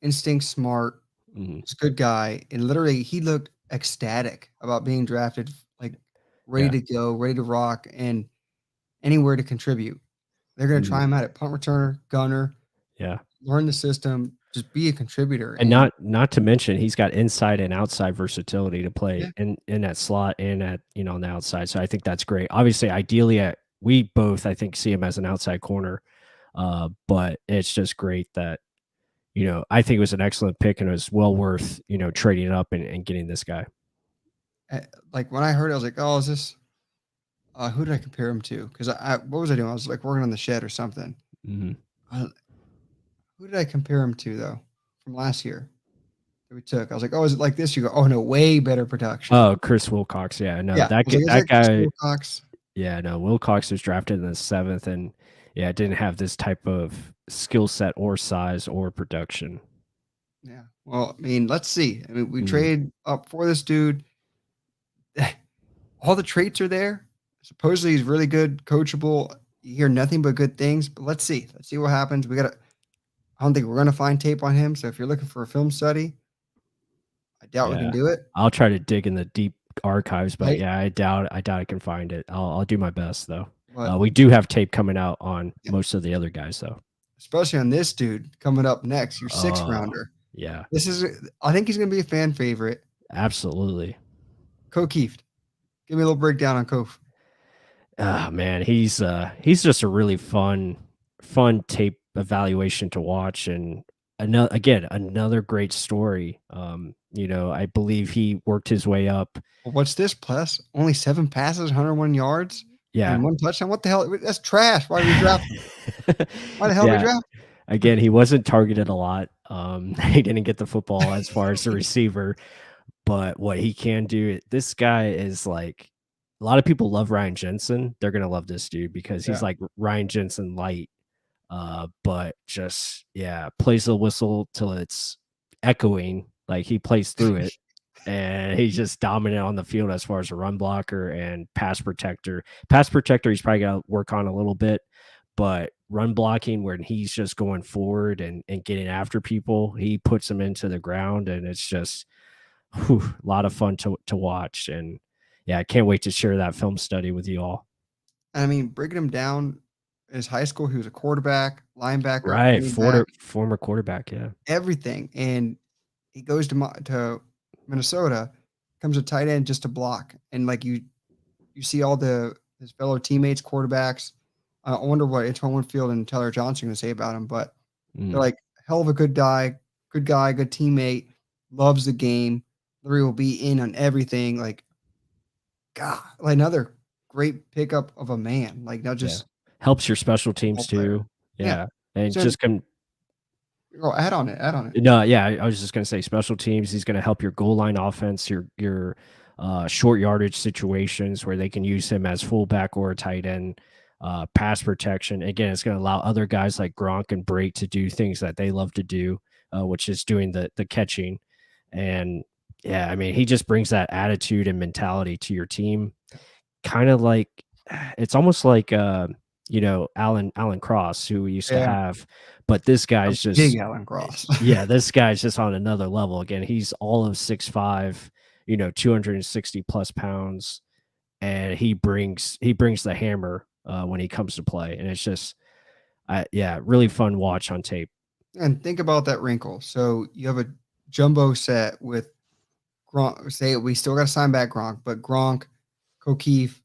instinct smart, Mhm. he's a good guy. And literally he looked ecstatic about being drafted like ready Yeah. to go, ready to rock, and anywhere to contribute. They're going to Mhm. try him out at punt returner, gunner, Yeah. learn the system, just be a contributor. And And not to mention he's got inside and outside versatility to play yeah, in that slot and at, on the outside. So I think that's great. Obviously, ideally we both I think see him as an outside corner. But it's just great that, I think it was an excellent pick and it was well worth, trading up and getting this guy. eh, like when I heard it, I was like, oh, is this, who did I compare him to? Because what was I doing? I was like working on the shed or something. Mhm. Uh, who did I compare him to though from last year that we took? I was like, oh, is it like this? You go, oh no, way better production. Oh, Chris Wilcox. Yeah, no, Yeah, I was like, is that that Chris guy. Wilcox? Yeah, no, Wilcox was drafted in the 7th, and yeah, didn't have this type of skill set or size or production. Yeah. Well, I mean, let's see. I mean, we Mhm. trade up for this dude. All the traits are there. Supposedly he's really good, coachable. You hear nothing but good things, but let's see. Let's see what happens. I don't think we're gonna find tape on him. So if you're looking for a film study, I doubt we can Yeah, do it. I'll try to dig in the deep archives, but Right. yeah, I doubt I can find it. I'll do my best though. But We do have tape coming out on yeah, most of the other guys though. especially on this dude coming up next, your sixth Oh, rounder. yeah, This is I think he's gonna be a fan favorite. absolutely. Kieft. Give me a little breakdown on Kof. Ah, man, he's just a really fun tape evaluation to watch, and another great story. I believe he worked his way up. Well, what's this plus? Only 7 passes, 101 yards, Yeah. and 1 touchdown. What the hell? That's trash. Why did we draft him? Why the hell did we Yeah. draft him? Again, he wasn't targeted a lot. He didn't get the football as far as the receiver, but what he can do, this guy is like a lot of people love Ryan Jensen. They're gonna love this dude because he's Yeah. like Ryan Jensen light. But just yeah, plays the whistle till it's echoing, like he plays through it, and he's just dominant on the field as far as a run blocker and pass protector. Pass protector, he's probably got to work on a little bit, but run blocking, when he's just going forward and getting after people, he puts them into the ground, and it's just a lot of fun to watch. And yeah, I can't wait to share that film study with you all. I mean, breaking him down in his high school, he was a quarterback, linebacker, Right, running back, former quarterback, yeah. everything, and he goes to Minnesota, comes a tight end just to block, and, like, you see all his fellow teammates, quarterbacks. I wonder what Antoine Winfield and Tyler Johnson are gonna say about him, but they're Mm, like, hell of a good guy, good teammate, loves the game, literally will be in on everything, like, God, like, another great pickup of a man, like, not yeah. just Helps your special football teams player. too. Yeah. Yeah, and So just can oh, add on it. no, yeah, I was just gonna say special teams, he's gonna help your goal line offense, your short yardage situations where they can use him as fullback or a tight end, pass protection. Again, it's gonna allow other guys like Gronk and Brake to do things that they love to do, which is doing the catching. And yeah, I mean, he just brings that attitude and mentality to your team. Kind of like it's almost like Alan Cross, who we used to Yeah, have, but this a guy's big just Alan Cross. yeah, this guy's just on another level. Again, he's all of 6'5", 260 plus pounds, and he brings the hammer when he comes to play, and it's just yeah, really fun watch on tape. And think about that wrinkle. So you have a jumbo set with Gronk. Say we still got to sign back Gronk, but Gronk, O'Keefe,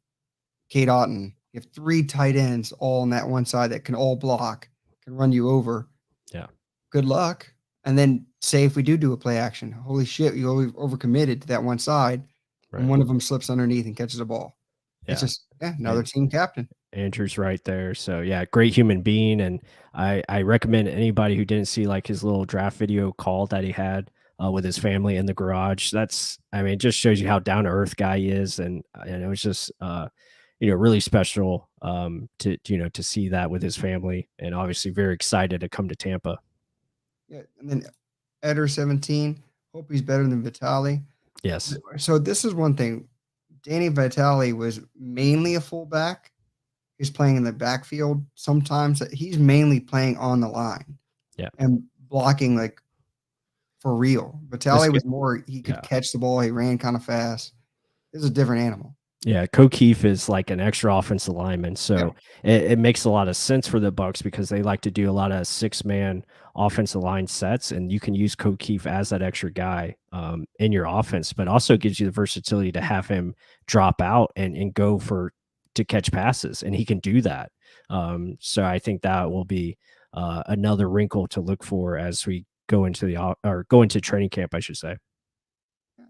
Cade Otton. You have 3 tight ends all on that one side that can all block, can run you over. Yeah, Good luck. And then say if we do a play action, holy shit, you overcommitted to that one side, and right. one of them slips underneath and catches a ball. It's Yeah, just another and team captain. Andrew's right there. So yeah, great human being, and I recommend anybody who didn't see like his little draft video call that he had with his family in the garage. That's I mean, it just shows you how down to earth guy he is, and it was just really special to see that with his family, and obviously very excited to come to Tampa. Yeah, and then Eder 17. Hope he's better than Vitali. Yes. So this is one thing. Danny Vitale was mainly a fullback. He's playing in the backfield. Sometimes he's mainly playing on the line Yeah. and blocking like for real. This Vitale guy, was more he could yeah. catch the ball. He ran kind of fast. This is a different animal. Yeah, Kieft is like an extra offensive lineman, Yeah, so it makes a lot of sense for the Bucks because they like to do a lot of six-man offensive line sets, and you can use Kieft as that extra guy in your offense, but also gives you the versatility to have him drop out and go for to catch passes, and he can do that. So I think that will be another wrinkle to look for as we go into or go into training camp, I should say.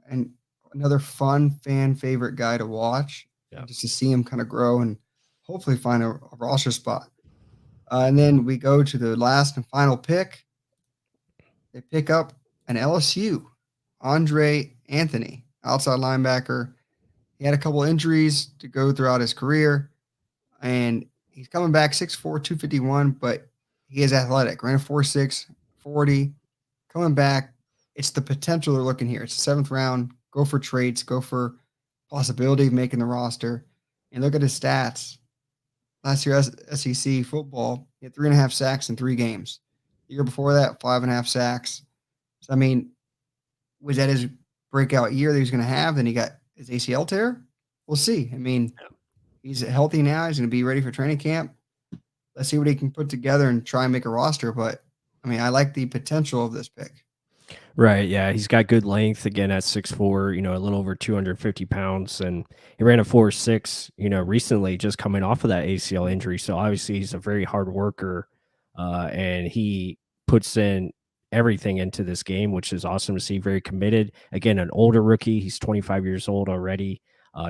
and another fun fan favorite guy to watch, Yeah. and just to see him kind of grow and hopefully find a roster spot. And then we go to the last and final pick. They pick up an LSU, Andre Anthony, outside linebacker. He had a couple injuries to go throughout his career, and he's coming back 6'4", 251, but he is athletic. Ran a 4.6, 40. Coming back, it's the potential they're looking here. It's the seventh round. Go for traits. Go for possibility of making the roster. And look at his stats. Last year, SEC football, he had 3.5 sacks in 3 games. The year before that, 5.5 sacks. So, I mean, was that his breakout year that he's going to have? Then he got his ACL tear. We'll see. I mean, he's healthy now. He's going to be ready for training camp. Let's see what he can put together and try and make a roster. But I mean, I like the potential of this pick. Right, yeah, he's got good length again at 6'4", a little over 250 pounds, and he ran a 4.6, recently just coming off of that ACL injury. So obviously he's a very hard worker, and he puts in everything into this game, which is awesome to see. Very committed. Again, an older rookie. He's 25 years old already,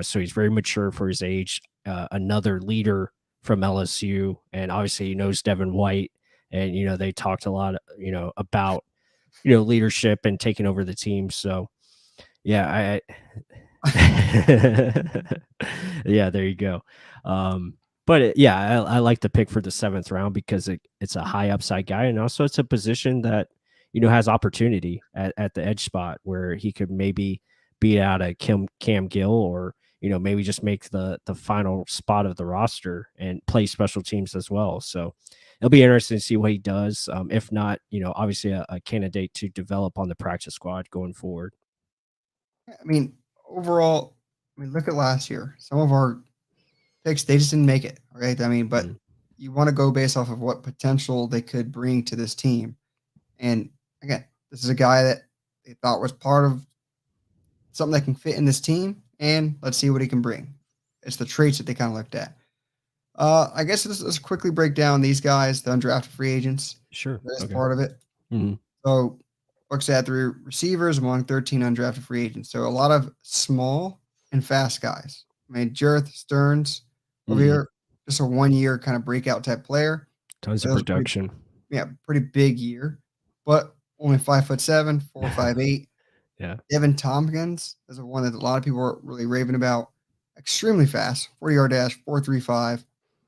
so he's very mature for his age. Another leader from LSU, and obviously he knows Devin White, and they talked a lot, about leadership and taking over the team. So yeah, yeah, there you go. But yeah, I like the pick for the seventh round because it's a high upside guy, and also it's a position that has opportunity at the edge spot where he could maybe beat out a Cam Gill, or maybe just make the final spot of the roster and play special teams as well. So it'll be interesting to see what he does. If not, obviously a candidate to develop on the practice squad going forward. I mean, overall, I mean, look at last year. Some of our picks, they just didn't make it, right? I mean, but Mhm. you want to go based off of what potential they could bring to this team. And again, this is a guy that they thought was part of something that can fit in this team, and let's see what he can bring. It's the traits that they kind of looked at. I guess let's quickly break down these guys, the undrafted free agents. Sure. That's Okay. part of it. Mhm. So Bucks had 3 receivers among 13 undrafted free agents. So a lot of small and fast guys. I mean, Jareth Stearns over Mhm. here, just a 1 year kind of breakout type player. Tons That of was a pretty, production. yeah, pretty big year, but only 5'7", 4.58. Yeah. Devin Tompkins is one that a lot of people are really raving about. Extremely fast, 40-yard dash, 4.35,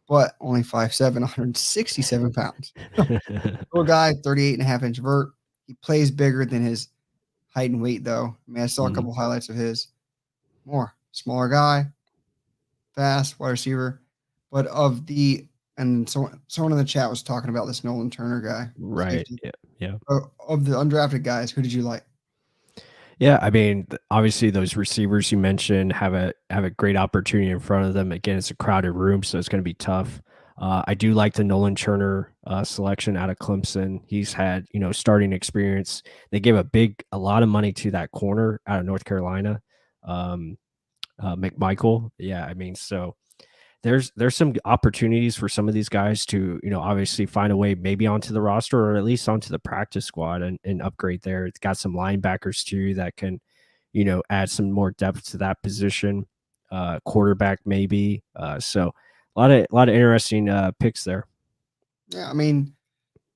but only 5'7", 167 pounds. Little guy, 38.5-inch vert. He plays bigger than his height and weight, though. I mean, I saw a Mhm. couple highlights of his. More smaller guy, fast wide receiver, but and someone in the chat was talking about this Nolan Turner guy, Right. safety. Yeah. Yeah. Of the undrafted guys, who did you like? Yeah, I mean, obviously those receivers you mentioned have a great opportunity in front of them. Again, it's a crowded room, so it's going to be tough. I do like the Nolan Turner selection out of Clemson. He's had starting experience. They gave a lot of money to that corner out of North Carolina, um, McMichael. Yeah, I mean, so there's some opportunities for some of these guys to obviously find a way maybe onto the roster or at least onto the practice squad and upgrade there. It's got some linebackers too that can add some more depth to that position, quarterback maybe, so a lot of interesting picks there. Yeah, I mean,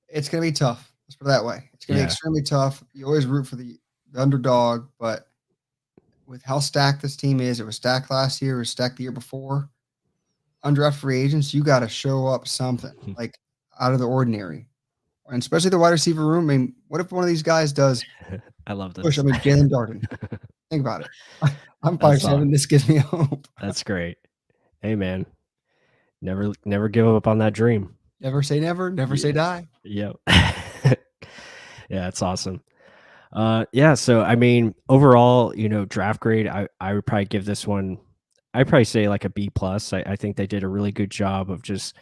it's gonna be tough. Let's put it that way. It's gonna be Yeah. extremely tough. You always root for the underdog, but with how stacked this team is, it was stacked last year, it was stacked the year before. Undrafted free agents, you got to show up something like out of the ordinary, and especially the wide receiver room. I mean, what if one of these guys does I love push? I this. mean, Jalen Darden. Think about it. I'm five That's seven. This gives me hope. that's great. Hey man, never give up on that dream. Never say never. Never say Yeah. die. Yep. Yeah, it's awesome. Yeah, so I mean, overall, draft grade, I would probably give this one I'd probably say like a B plus. I think they did a really good job of just,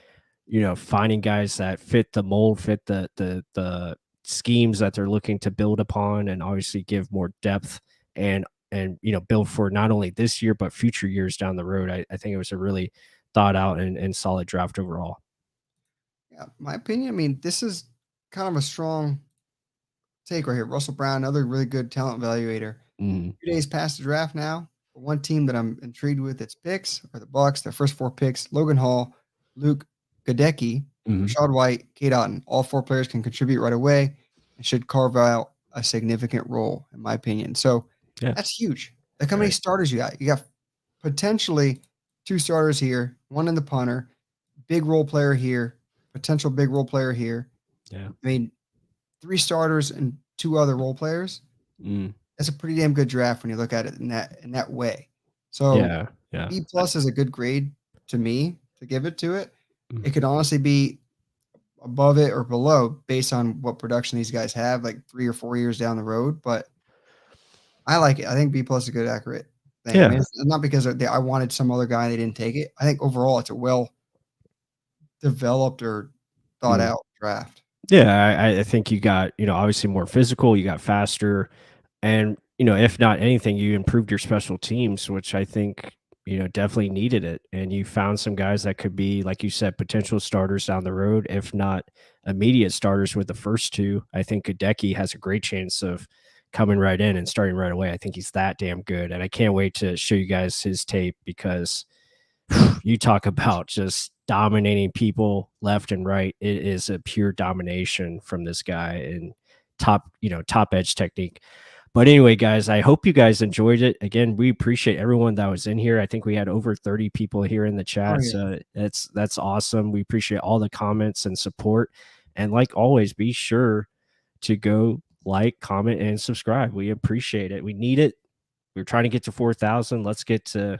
finding guys that fit the mold, fit the schemes that they're looking to build upon, and obviously give more depth and build for not only this year but future years down the road. I think it was a really thought out and solid draft overall. Yeah, my opinion. I mean, this is kind of a strong take right here. Russell Brown, another really good talent evaluator. Mhm, 2 days past the draft now. One team that I'm intrigued with its picks are the Bucs. Their first 4 picks: Logan Hall, Luke Goedeke, mhm. Rashad White, Cade Otton. All 4 players can contribute right away and should carve out a significant role, in my opinion. So Yeah, that's huge. Look how many right. starters you got. You got potentially 2 starters here, one in the punter, big role player here, potential big role player here. Yeah. I mean, 3 starters and 2 other role players. Mm. That's a pretty damn good draft when you look at it in that way. So Yeah, yeah. B plus is a good grade to me to give it to it. It Mhm. could honestly be above it or below based on what production these guys have, like 3 or 4 years down the road. But I like it. I think B plus is a good accurate thing. I mean, Yeah. it's not because I wanted some other guy and they didn't take it. I think overall it's a well developed or thought Mm. out draft. Yeah, I think you got, obviously more physical, you got faster, and, if not anything, you improved your special teams, which I think, definitely needed it. And you found some guys that could be, like you said, potential starters down the road, if not immediate starters with the first two. I think Goedeke has a great chance of coming right in and starting right away. I think he's that damn good. And I can't wait to show you guys his tape because you talk about just dominating people left and right. It is a pure domination from this guy and top edge technique. But anyway, guys, I hope you guys enjoyed it. Again, we appreciate everyone that was in here. I think we had over 30 people here in the Oh chat. yeah. So that's awesome. We appreciate all the comments and support. And like always, be sure to go like, comment, and subscribe. We appreciate it. We need it. We're trying to get to 4,000. Let's get to,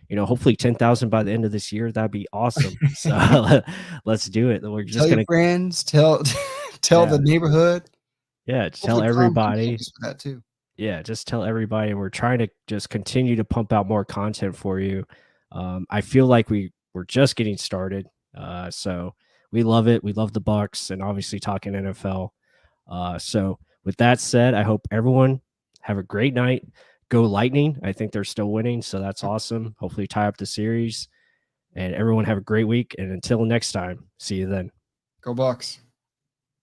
hopefully 10,000 by the end of this year. That'd be awesome. So let's do it. We're Tell just your gonna, friends, tell tell yeah, the neighborhood. yeah. Just tell Hopefully Tom can thank everybody. us for that too. Yeah, just tell everybody. And we're trying to just continue to pump out more content for you. I feel like we're just getting started. So we love it. We love the Bucks and obviously talking NFL. So with that said, I hope everyone have a great night. Go Lightning. I think they're still winning, so that's awesome. Hopefully tie up the series. And everyone have a great week. And until next time, see you then. Go Bucks.